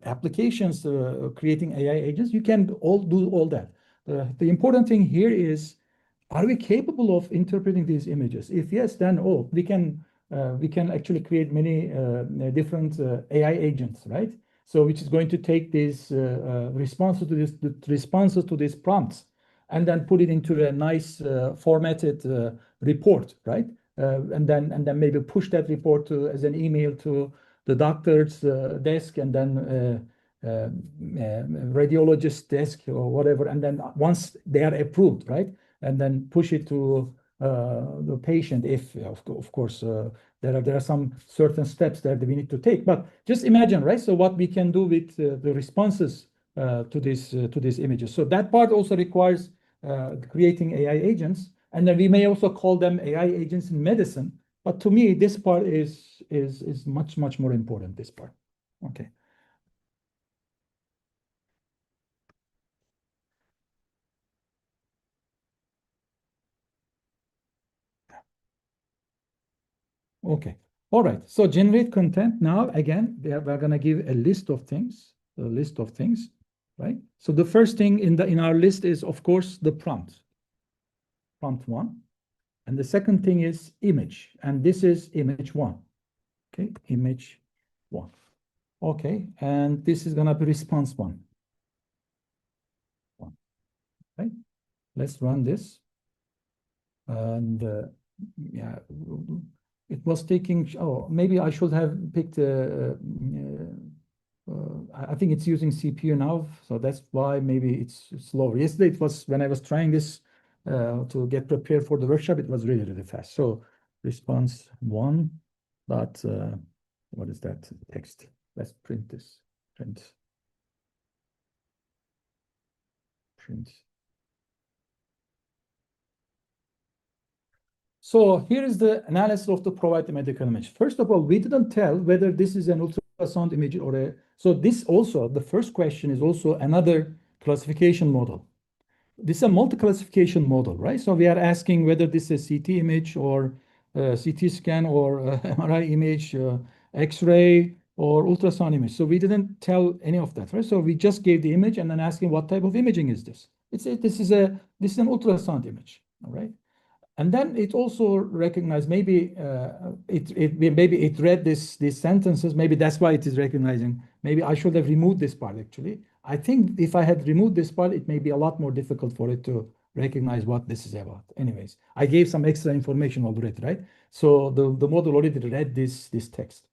applications creating AI agents, you can do all that. The important thing here is, are we capable of interpreting these images? If yes, then we can actually create many different AI agents, right? So which is going to take these responses to these prompts and then put it into a nice formatted report, right? And then maybe push that report as an email to the doctor's desk and then radiologist's desk or whatever. And then once they are approved, right? And then push it to the patient if, of course, there are some certain steps that we need to take. But just imagine, right? So what we can do with the responses to these images. So that part also requires creating AI agents. And then we may also call them AI agents in medicine. But to me, this part is much more important, this part. Okay. Okay. All right. So generate content. Now, again, we're going to give a list of things, right? So the first thing in our list is, of course, the prompt. Prompt 1. And the second thing is image, and this is image one. Okay, image one. Okay, and this is gonna be response one. Okay, let's run this. And yeah, it was taking, oh, maybe I should have picked, I think it's using CPU now, so that's why maybe it's slower. Yesterday it was, when I was trying this to get prepared for the workshop, it was really, really fast. So response one, but what is that text? Let's print this, print. So here is the analysis of the provided medical image. First of all, we didn't tell whether this is an ultrasound image or a, so this also, the first question is also another classification model. This is a multi-classification model, right? So we are asking whether this is a CT image or CT scan or MRI image, X-ray or ultrasound image. So we didn't tell any of that, right? So we just gave the image and then asking what type of imaging is this? This is an ultrasound image, all right? And then it also recognized, maybe maybe it read these sentences. Maybe that's why it is recognizing. Maybe I should have removed this part actually. I think if I had removed this part, it may be a lot more difficult for it to recognize what this is about. Anyways, I gave some extra information already, right? So the model already read this text.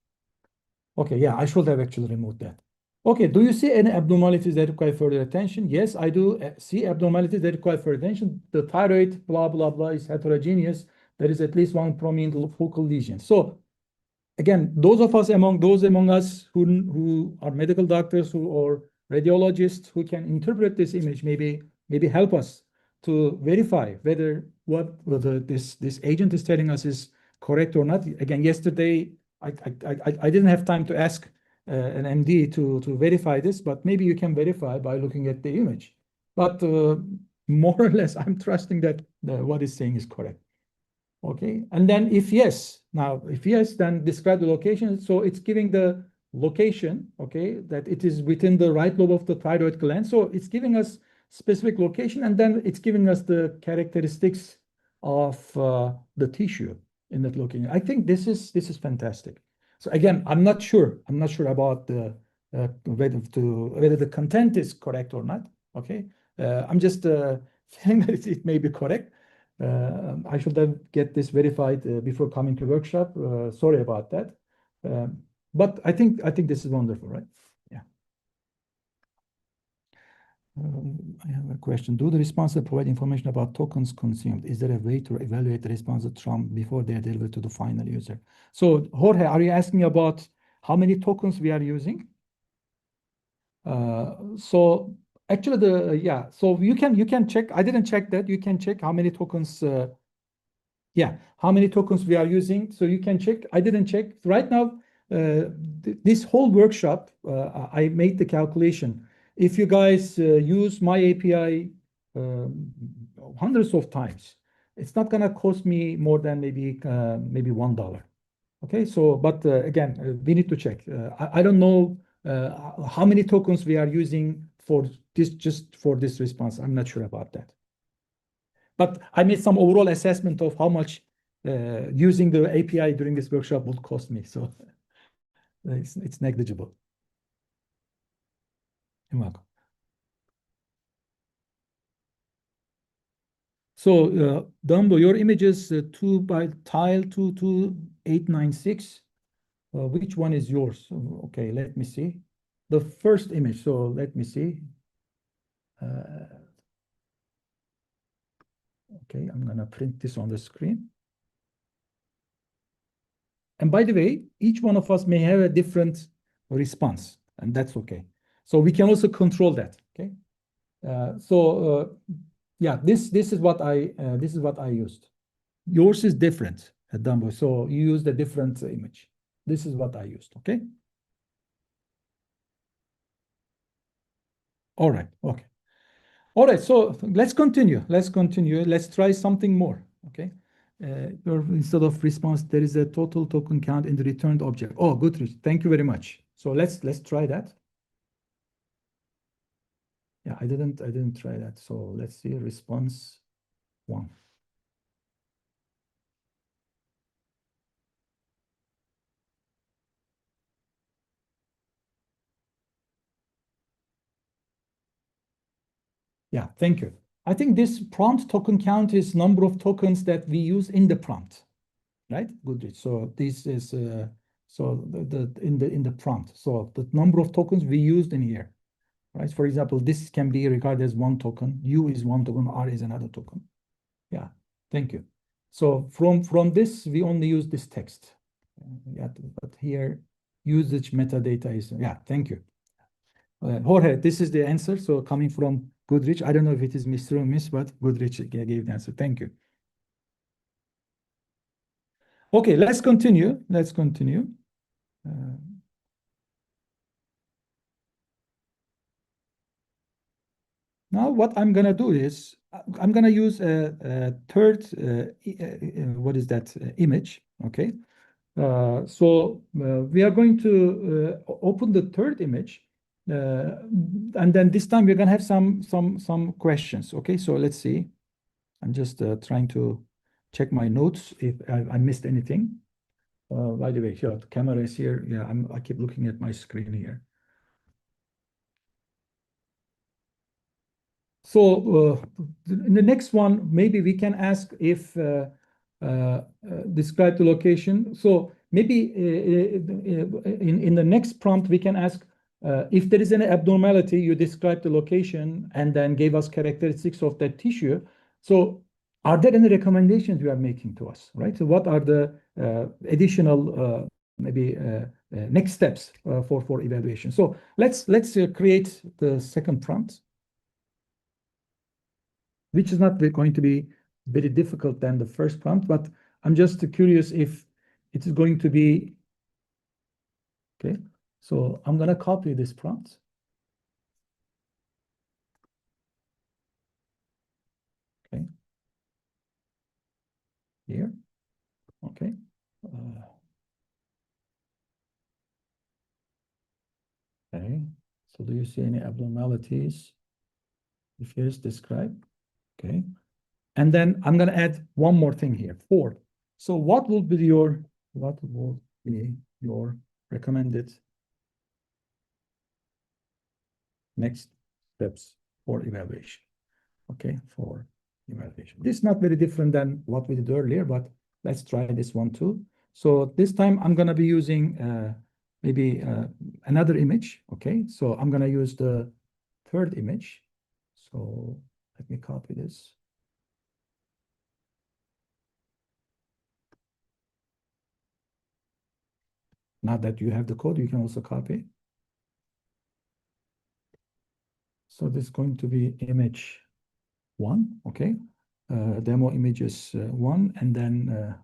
Okay, yeah, I should have actually removed that. Okay, do you see any abnormalities that require further attention? Yes, I do see abnormalities that require further attention. The thyroid, blah, blah, blah, is heterogeneous. There is at least one prominent focal lesion. So again, those among us who are medical doctors or radiologists who can interpret this image, maybe help us to verify whether this agent is telling us is correct or not. Again, yesterday I didn't have time to ask an MD to verify this, but maybe you can verify by looking at the image. But more or less, I'm trusting that what it's saying is correct. Okay, and then if yes, then describe the location. So it's giving the location, okay, that it is within the right lobe of the thyroid gland. So it's giving us specific location, and then it's giving us the characteristics of the tissue in that location. I think this is fantastic. So again, I'm not sure about the whether the content is correct or not. Okay, I'm just saying that it may be correct. I should have get this verified before coming to workshop. Sorry about that. But I think this is wonderful, right? Yeah. I have a question. Do the responses provide information about tokens consumed? Is there a way to evaluate the responses from before they are delivered to the final user? So Jorge, are you asking about how many tokens we are using? So actually so you can check. I didn't check that. You can check how many tokens how many tokens we are using. So you can check. I didn't check. Right now, this whole workshop, I made the calculation. If you guys use my API hundreds of times, it's not gonna cost me more than maybe $1. Okay, so but again, we need to check. I don't know how many tokens we are using for this, just for this response. I'm not sure about that. But I made some overall assessment of how much using the API during this workshop would cost me. So it's negligible. You're welcome. So Dumbo, your images 2 by tile 22896. Which one is yours? Okay, let me see. The first image. So let me see. Okay, I'm gonna print this on the screen. And by the way, each one of us may have a different response, and that's okay. So we can also control that. Okay. Yeah, this is what I used. Yours is different, Dumbo. So you used a different image. This is what I used. Okay. All right. Okay. All right. So let's continue. Let's try something more. Okay. Instead of response, there is a total token count in the returned object. Oh, good. Thank you very much. So let's try that. Yeah, I didn't try that. So let's see response 1. Yeah, thank you. I think this prompt token count is number of tokens that we use in the prompt, right? Good. So this is so in the prompt. So the number of tokens we used in here, right? For example, this can be regarded as one token. U is one token. R is another token. Yeah, thank you. So from this, we only use this text. Yeah, but here usage metadata is, yeah, thank you. Jorge, this is the answer. So coming from Goodrich, I don't know if it is Mr. or Miss, but Goodrich gave the answer. Thank you. Okay, let's continue. Let's continue. Now what I'm gonna do is I'm gonna use a third, what is that, image, okay? So we are going to open the third image, and then this time we're gonna have some questions. Okay, so let's see. I'm just trying to check my notes if I missed anything. By the way, here the camera is here. Yeah, I keep looking at my screen here. So in the next one, maybe we can ask if describe the location. So maybe in the next prompt, we can ask if there is any abnormality, you describe the location and then gave us characteristics of that tissue. So are there any recommendations you are making to us, right? So what are the additional maybe next steps for evaluation? So let's create the second prompt, which is not going to be very difficult than the first prompt, but I'm just curious if it is going to be, okay. So I'm gonna copy this prompt. Okay. Here, okay. Okay, so do you see any abnormalities? If yes, describe, okay. And then I'm gonna add one more thing here, 4. So what will be your recommended next steps for evaluation? Okay, for evaluation. This is not very different than what we did earlier, but let's try this one too. So this time I'm gonna be using maybe another image, okay? So I'm gonna use the third image. So let me copy this. Now that you have the code, you can also copy. So this is going to be image 1, okay? Demo images 1, and then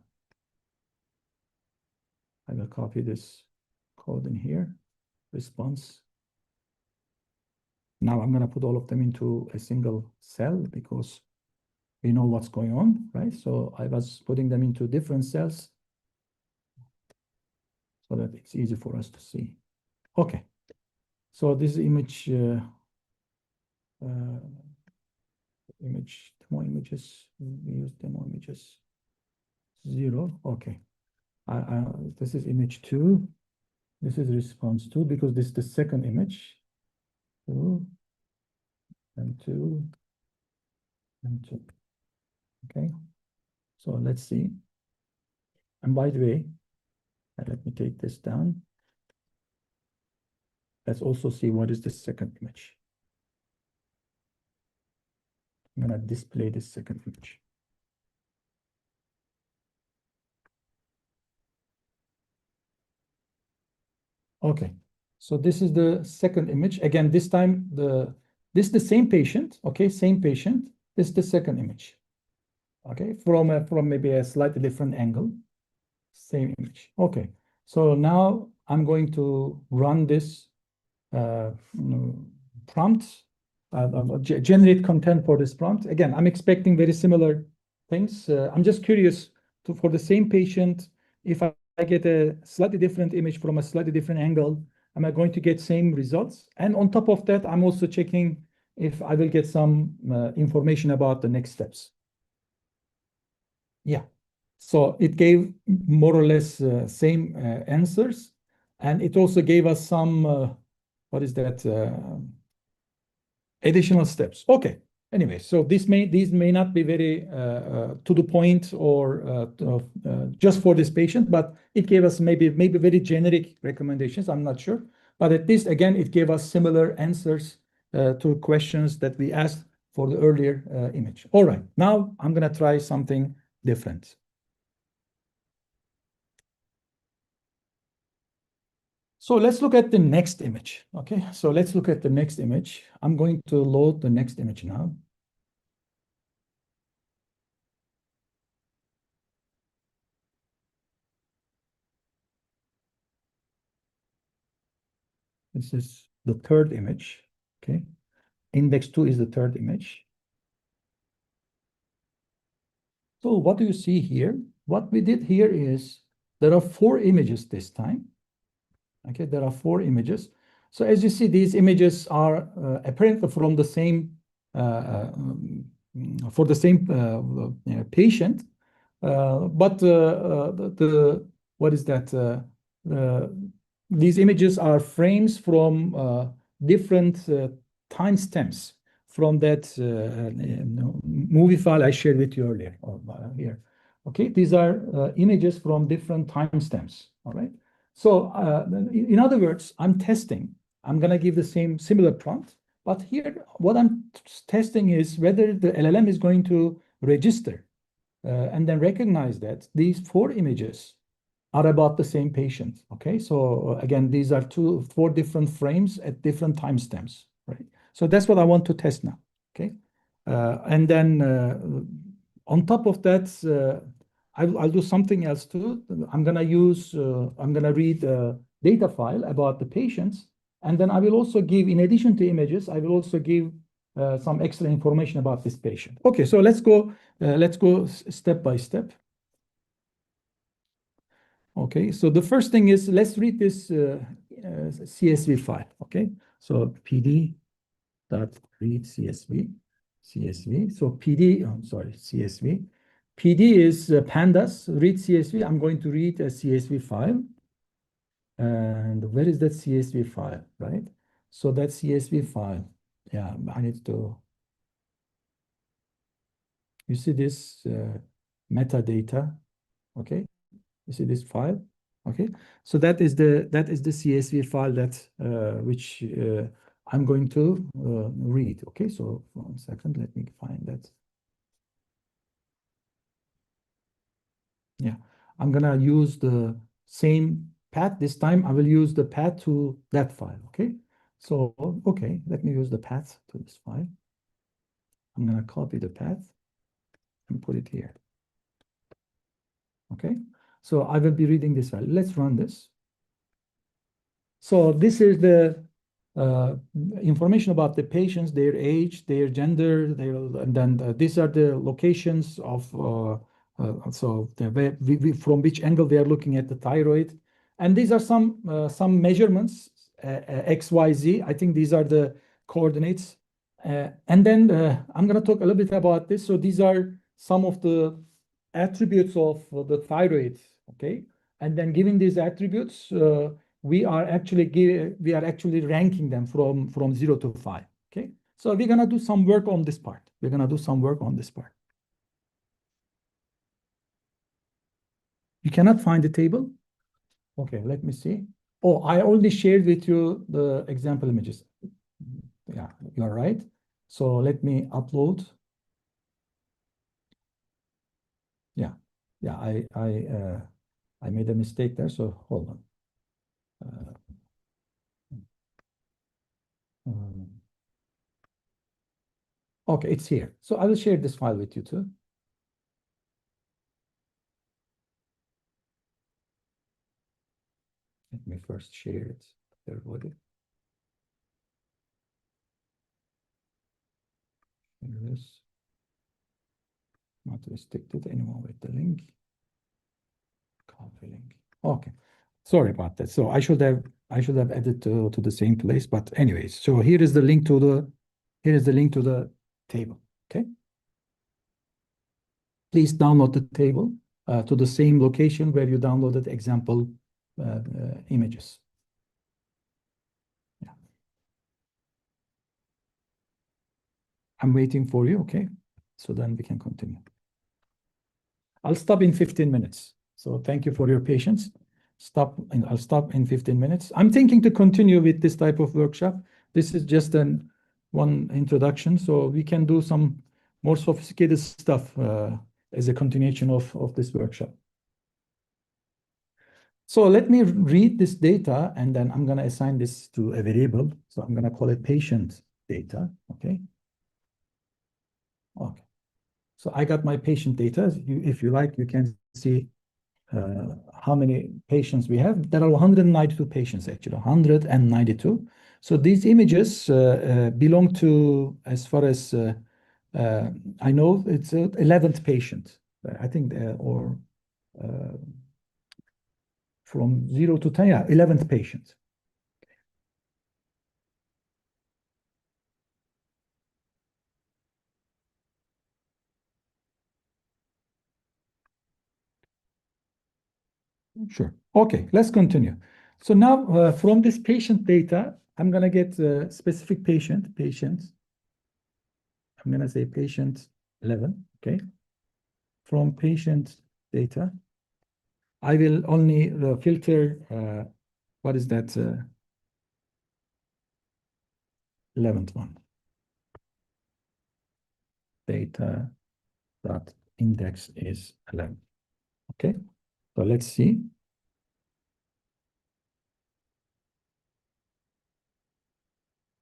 I will copy this code in here, response. Now I'm gonna put all of them into a single cell because we know what's going on, right? So I was putting them into different cells so that it's easy for us to see. Okay, so this image, demo images, we use demo images 0, okay. This is image 2, this is response 2 because this is the second image, 2 and 2 and 2, okay. So let's see. And by the way, let me take this down. Let's also see what is the second image. I'm gonna display this second image. Okay, so this is the second image. Again, this time this is the same patient, okay, same patient. This is the second image, okay, from maybe a slightly different angle, same image. Okay, so now I'm going to run this prompt, generate content for this prompt. Again, I'm expecting very similar things. I'm just curious for the same patient, if I get a slightly different image from a slightly different angle, am I going to get same results? And on top of that, I'm also checking if I will get some information about the next steps. Yeah, so it gave more or less same answers, and it also gave us some what is that, additional steps. Okay, anyway, so these may not be very to the point or just for this patient, but it gave us maybe very generic recommendations. I'm not sure, but at least again it gave us similar answers to questions that we asked for the earlier image. All right, now I'm gonna try something different. So let's look at the next image. Okay, so let's look at the next image. I'm going to load the next image now. This is the third image. Okay, index 2 is the third image. So what do you see here? What we did here is there are 4 images this time. Okay, there are 4 images. So as you see, these images are apparently from the same for the same patient, but what is that? These images are frames from different timestamps from that movie file I shared with you earlier here. Okay, these are images from different timestamps. All right. So in other words, I'm testing. I'm going to give the similar prompt, but here what I'm testing is whether the LLM is going to register and then recognize that these 4 images are about the same patient. Okay, so again, these are 4 different frames at different timestamps, right? So that's what I want to test now. Okay, and then on top of that, I'll do something else too. I'm gonna read a data file about the patients, and then I will also give, in addition to images, I will also give some extra information about this patient. Okay, so let's go step by step. Okay, so the first thing is let's read this CSV file. Okay, so PD dot read CSV. So PD, I'm sorry, CSV. PD is pandas, read CSV. I'm going to read a CSV file. And where is that CSV file, right? So that CSV file, yeah, I need to, you see this metadata, okay? You see this file, okay? So that is the CSV file that which I'm going to read, okay? So 1 second, let me find that. Yeah, I'm gonna use the same path. This time I will use the path to that file, okay? So, okay, let me use the path to this file. I'm gonna copy the path and put it here. Okay, so I will be reading this file. Let's run this. So this is the information about the patients, their age, their gender, and then these are the locations of so from which angle they are looking at the thyroid, and these are some measurements X, Y, Z. I think these are the coordinates, and then I'm going to talk a little bit about this. So these are some of the attributes of the thyroid. Okay, and then given these attributes. We are actually ranking them from 0 to 5. Okay, so we're gonna do some work on this part. You cannot find the table. Okay, let me see. Oh, I already shared with you the example images. Yeah, you're right. So let me upload. Yeah, yeah, I made a mistake there. So hold on. Okay, it's here. So I will share this file with you too. Let me first share it with everybody. Here it is. Not restricted anymore with the link. Copy link. Okay. Sorry about that. So I should have added to the same place. But anyways, so here is the link to the table. Okay. Please download the table to the same location where you downloaded example images. I'm waiting for you, okay? So then we can continue. I'll stop in 15 minutes. So thank you for your patience. I'll stop in 15 minutes. I'm thinking to continue with this type of workshop. This is just one introduction, so we can do some more sophisticated stuff as a continuation of this workshop. So let me read this data, and then I'm going to assign this to a variable. So I'm going to call it patient data, okay? Okay. So I got my patient data. If you like, you can see how many patients we have. There are 192 patients, actually, 192. So these images belong to, as far as I know, it's 11th patient. I think, or from 0 to 10, yeah, 11th patient. Sure. Okay, let's continue. So now from this patient data, I'm going to get specific patients. I'm going to say patient 11, okay? From patient data, I will only filter, what is that? 11th one. Data dot index is 11. Okay, so let's see.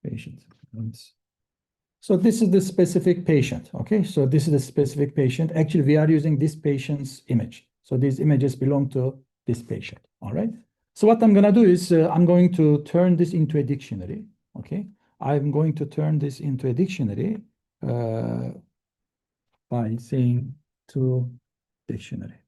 Patient. So this is the specific patient. Okay, so this is the specific patient. Actually, we are using this patient's image. So these images belong to this patient. All right. So what I'm going to do is I'm going to turn this into a dictionary. Okay, I'm going to turn this into a dictionary by saying to dictionary.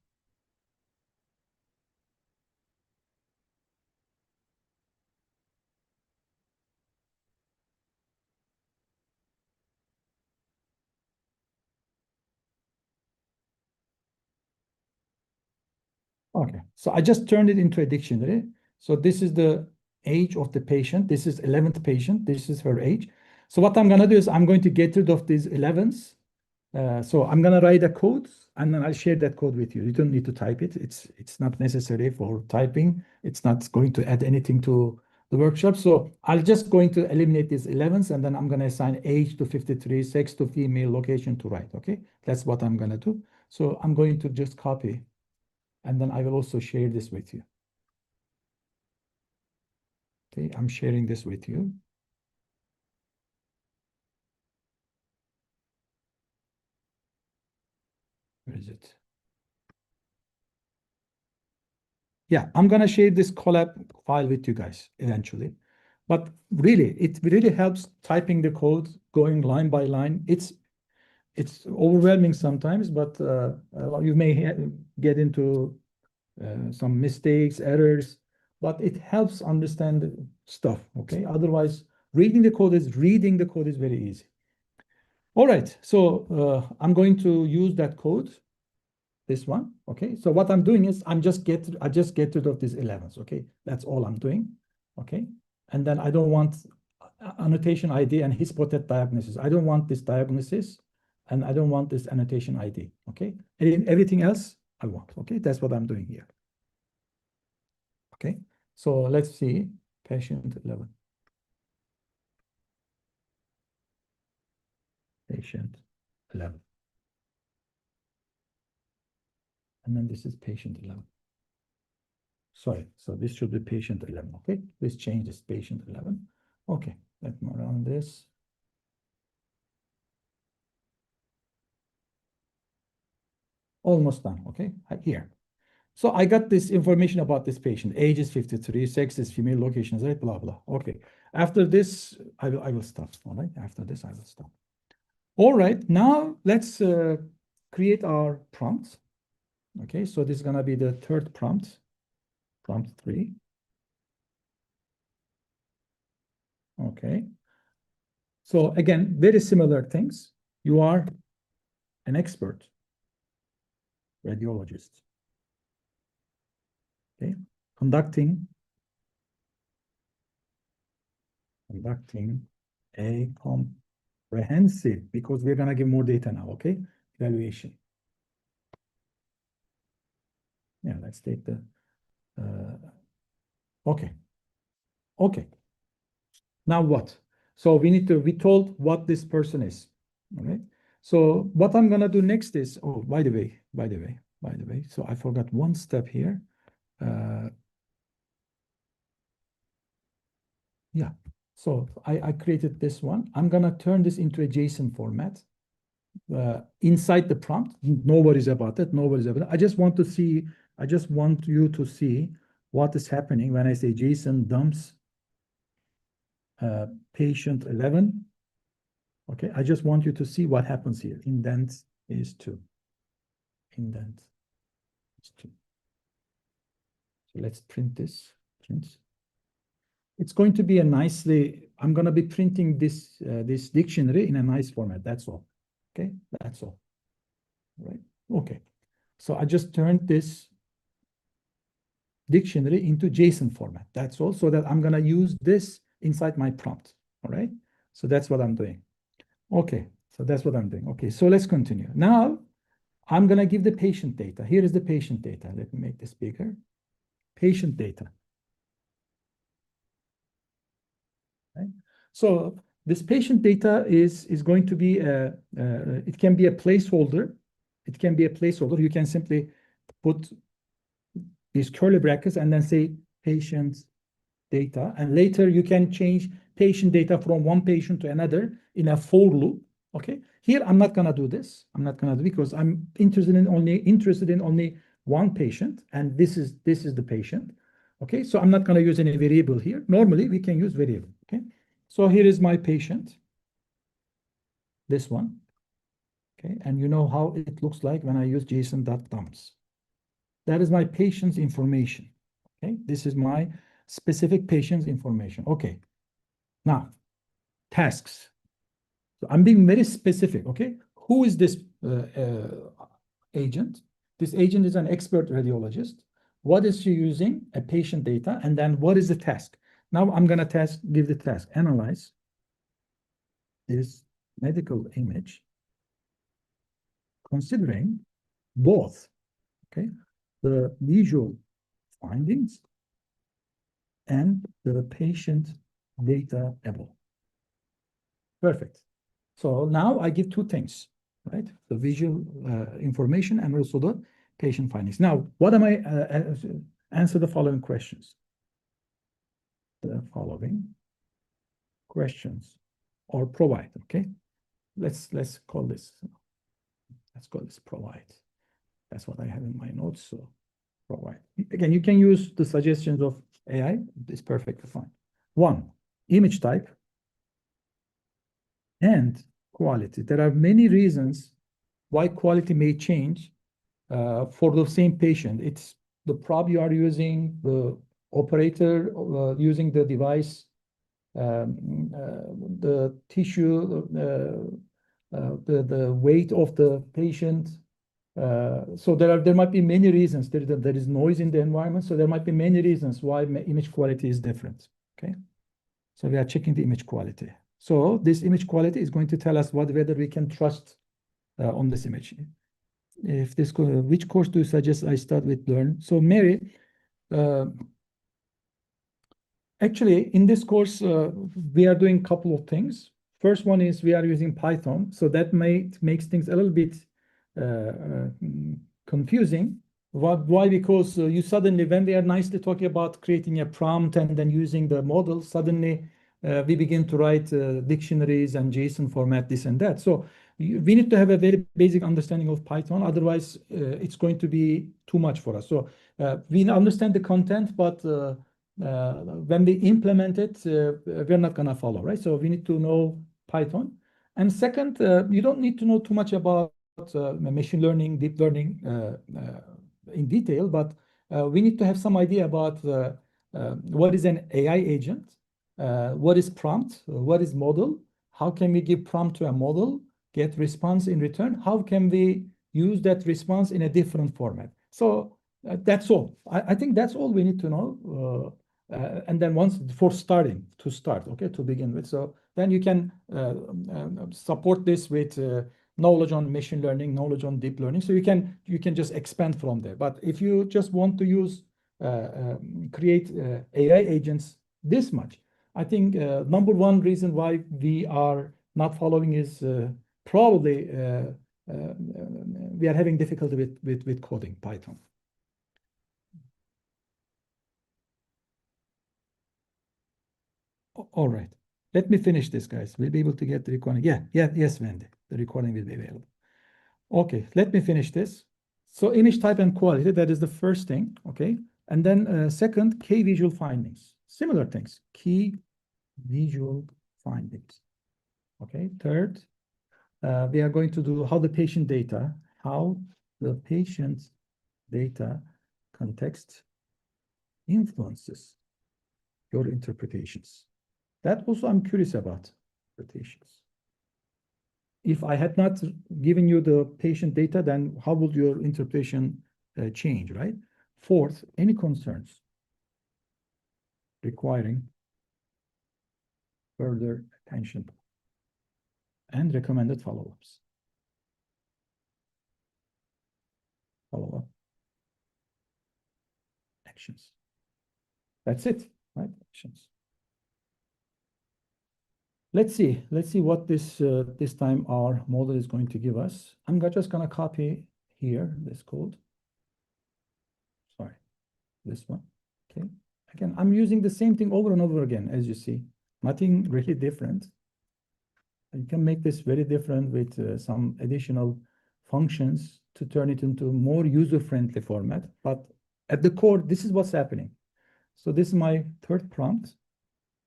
Okay, so I just turned it into a dictionary. So this is the age of the patient. This is 11th patient. This is her age. So what I'm going to do is I'm going to get rid of these 11s. So I'm going to write a code, and then I'll share that code with you. You don't need to type it. It's not necessary for typing. It's not going to add anything to the workshop. So I'll just going to eliminate these 11s, and then I'm going to assign age to 53, sex to female, location to right. Okay, that's what I'm going to do. So I'm going to just copy, and then I will also share this with you. Okay, I'm sharing this with you. Where is it? Yeah, I'm gonna share this collab file with you guys eventually. But really, it really helps typing the code, going line by line. It's overwhelming sometimes, but you may get into some mistakes, errors, but it helps understand stuff. Okay, otherwise, reading the code is very easy. All right, so I'm going to use that code, this one. Okay, so what I'm doing is I just get rid of these 11s. Okay, that's all I'm doing. Okay, and then I don't want annotation ID and hypothetic diagnosis. I don't want this diagnosis, and I don't want this annotation ID. Okay, and everything else I want. Okay, that's what I'm doing here. Okay, so let's see patient 11. Patient 11. And then this is patient 11. Sorry, so this should be patient 11. Okay, please change this patient 11. Okay, let me run this. Almost done. Okay, here. So I got this information about this patient. Age is 53, sex is female, location is right, blah, blah. Okay, after this, I will stop. All right, after this, I will stop. All right, now let's create our prompt. Okay, so this is going to be the third prompt, prompt 3. Okay. So again, very similar things. You are an expert radiologist. Okay, conducting a comprehensive, because we're gonna give more data now, okay? Evaluation. Yeah, let's take the, okay. Okay. Now what? So we told what this person is, all right? So what I'm gonna do next is, oh, by the way, so I forgot one step here. Yeah, so I created this one. I'm gonna turn this into a JSON format. Inside the prompt, no worries about it, no worries about it. I just want you to see what is happening when I say JSON dumps patient 11. Okay, I just want you to see what happens here. Indent is 2. Indent is 2. So let's print this. Print. It's going to be I'm going to be printing this dictionary in a nice format. That's all. Okay, that's all. Right. Okay. So I just turned this dictionary into JSON format. That's all. So that I'm going to use this inside my prompt. All right. So that's what I'm doing. Okay. So that's what I'm doing. Okay. So let's continue. Now I'm going to give the patient data. Here is the patient data. Let me make this bigger. Patient data. Right? So this patient data is going to be it can be a placeholder. It can be a placeholder. You can simply put these curly brackets and then say patient data. And later you can change patient data from one patient to another in a for loop. Okay. Here I'm not gonna do this. I'm not gonna do because I'm interested in only one patient, and this is the patient. Okay, so I'm not gonna use any variable here. Normally we can use variable. Okay, so here is my patient. This one. Okay, and you know how it looks like when I use JSON.dumps. That is my patient's information. Okay, this is my specific patient's information. Okay, now tasks. So I'm being very specific. Okay, who is this agent? This agent is an expert radiologist. What is she using? A patient data, and then what is the task? Now I'm gonna give the task, analyze this medical image, considering both, okay, the visual findings and the patient data able. Perfect. So now I give two things, right? The visual information and also the patient findings. Now, what am I answer the following questions? The following questions or provide, okay? Let's call this provide. That's what I have in my notes, so provide. Again, you can use the suggestions of AI. It's perfectly fine. 1, image type and quality. There are many reasons why quality may change for the same patient. It's the probe you are using, the operator using the device, the tissue, the weight of the patient. So there might be many reasons. There is noise in the environment, so there might be many reasons why image quality is different. Okay, so we are checking the image quality. So this image quality is going to tell us whether we can trust on this image. If this, which course do you suggest I start with Learn? So Mary, actually in this course we are doing a couple of things. First one is we are using Python, so that makes things a little bit confusing. Why? Because you suddenly, when we are nicely talking about creating a prompt and then using the model, suddenly we begin to write dictionaries and JSON format, this and that. So we need to have a very basic understanding of Python. Otherwise, it's going to be too much for us. So we understand the content, but when we implement it, we're not going to follow, right? So we need to know Python. And second, you don't need to know too much about machine learning, deep learning in detail, but we need to have some idea about what is an AI agent, what is prompt, what is model, how can we give prompt to a model, get response in return, how can we use that response in a different format. So that's all. I think that's all we need to know. And then once to start, okay, to begin with. So then you can support this with knowledge on machine learning, knowledge on deep learning. So you can just expand from there. But if you just want to use create AI agents this much, I think number one reason why we are not following is probably we are having difficulty with coding Python. All right. Let me finish this, guys. We'll be able to get the recording. Yes, Wendy. The recording will be available. Okay, let me finish this. So image type and quality, that is the first thing, okay? And then second, key visual findings. Similar things, key visual findings. Okay, third, we are going to do how the patient data context influences your interpretations. That also I'm curious about interpretations. If I had not given you the patient data, then how would your interpretation change, right? Fourth, any concerns requiring further attention and recommended follow-ups. Follow-up actions. That's it, right? Actions. Let's see what this time our model is going to give us. I'm just gonna copy here this code. Sorry, this one. Okay. Again, I'm using the same thing over and over again, as you see. Nothing really different. You can make this very different with some additional functions to turn it into more user-friendly format. But at the core, this is what's happening. So this is my third prompt,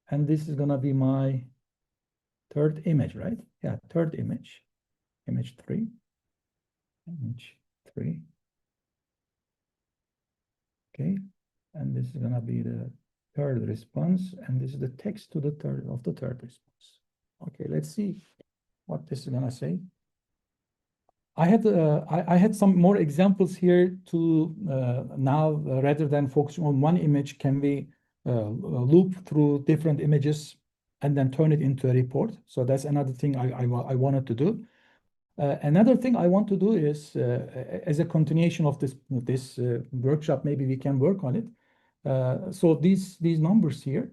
and this is gonna be my third image, right? Yeah, third image, image 3, image 3. Okay, and this is gonna be the third response, and this is the text to the third response. Okay, let's see what this is gonna say. I had some more examples here to now rather than focusing on one image, can we loop through different images and then turn it into a report? So that's another thing I wanted to do. Another thing I want to do is, as a continuation of this workshop, maybe we can work on it. So these numbers here,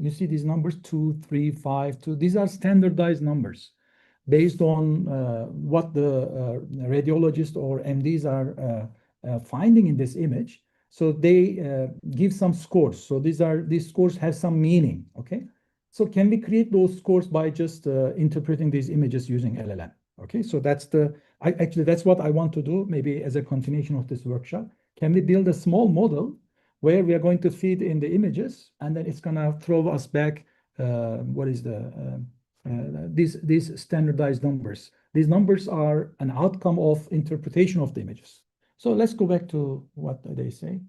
you see these numbers 2, 3, 5, 2. These are standardized numbers based on what the radiologist or MDs are finding in this image. So they give some scores. So these scores have some meaning. Okay. So can we create those scores by just interpreting these images using LLM? Okay, so that's that's what I want to do, maybe as a continuation of this workshop. Can we build a small model where we are going to feed in the images, and then it's gonna throw us back what is these standardized numbers. These numbers are an outcome of interpretation of the images. So let's go back to what they say.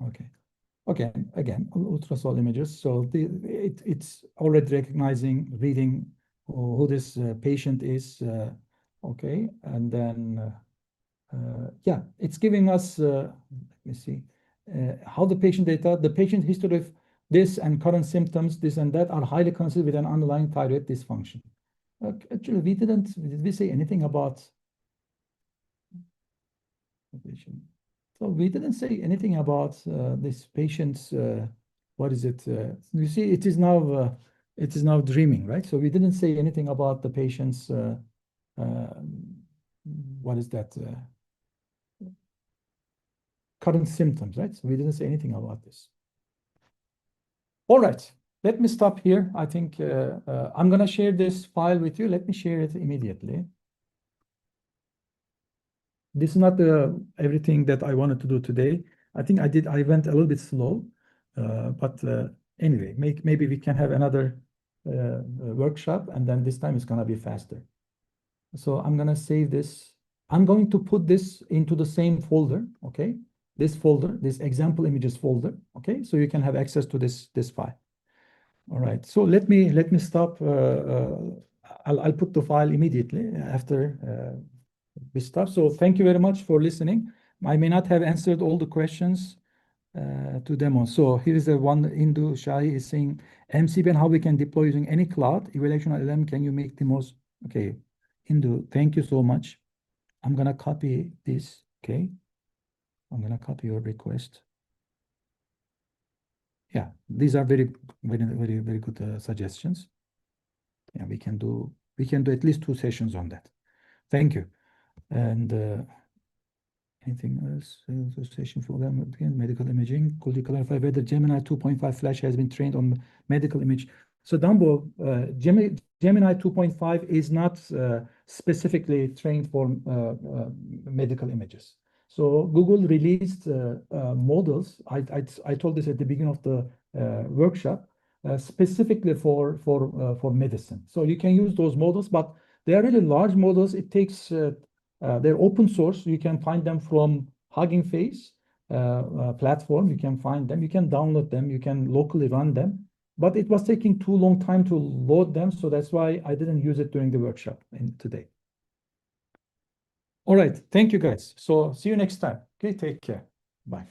Okay. Okay, again, ultrasound images. So it's already recognizing, reading who this patient is. Okay, and then yeah, it's giving us. Let me see how the patient data, the patient history of this and current symptoms, this and that, are highly consistent with an underlying thyroid dysfunction. Actually, did we say anything about the patient? So we didn't say anything about this patient's, what is it? You see, it is now dreaming, right? So we didn't say anything about the patient's, what is that? Current symptoms, right? So we didn't say anything about this. All right, let me stop here. I think I'm gonna share this file with you. Let me share it immediately. This is not everything that I wanted to do today. I think I went a little bit slow, but anyway, maybe we can have another workshop, and then this time it's gonna be faster. So I'm gonna save this. I'm going to put this into the same folder, okay? This folder, this example images folder, okay? So you can have access to this file. All right, so let me stop. I'll put the file immediately after we stop. So thank you very much for listening. I may not have answered all the questions. to demo. So here is the one. Indu Shahi is saying MCP and how we can deploy using any cloud evaluation LLM. Can you make the most? Okay, Indu, thank you so much. I'm gonna copy this. Okay, I'm gonna copy your request. Yeah, these are very good suggestions. Yeah, we can do at least 2 sessions on that. Thank you. And anything else? Session for them again, medical imaging. Could you clarify whether Gemini 2.5 Flash has been trained on medical image? So Dumbo, Gemini 2.5 is not specifically trained for medical images. So Google released models. I told this at the beginning of the workshop, specifically for medicine. So you can use those models, but they are really large models. It takes they're open source. You can find them from Hugging Face platform. You can find them. You can download them. You can locally run them. But it was taking too long time to load them, so that's why I didn't use it during the workshop today. All right, thank you guys. So see you next time. Okay, take care. Bye.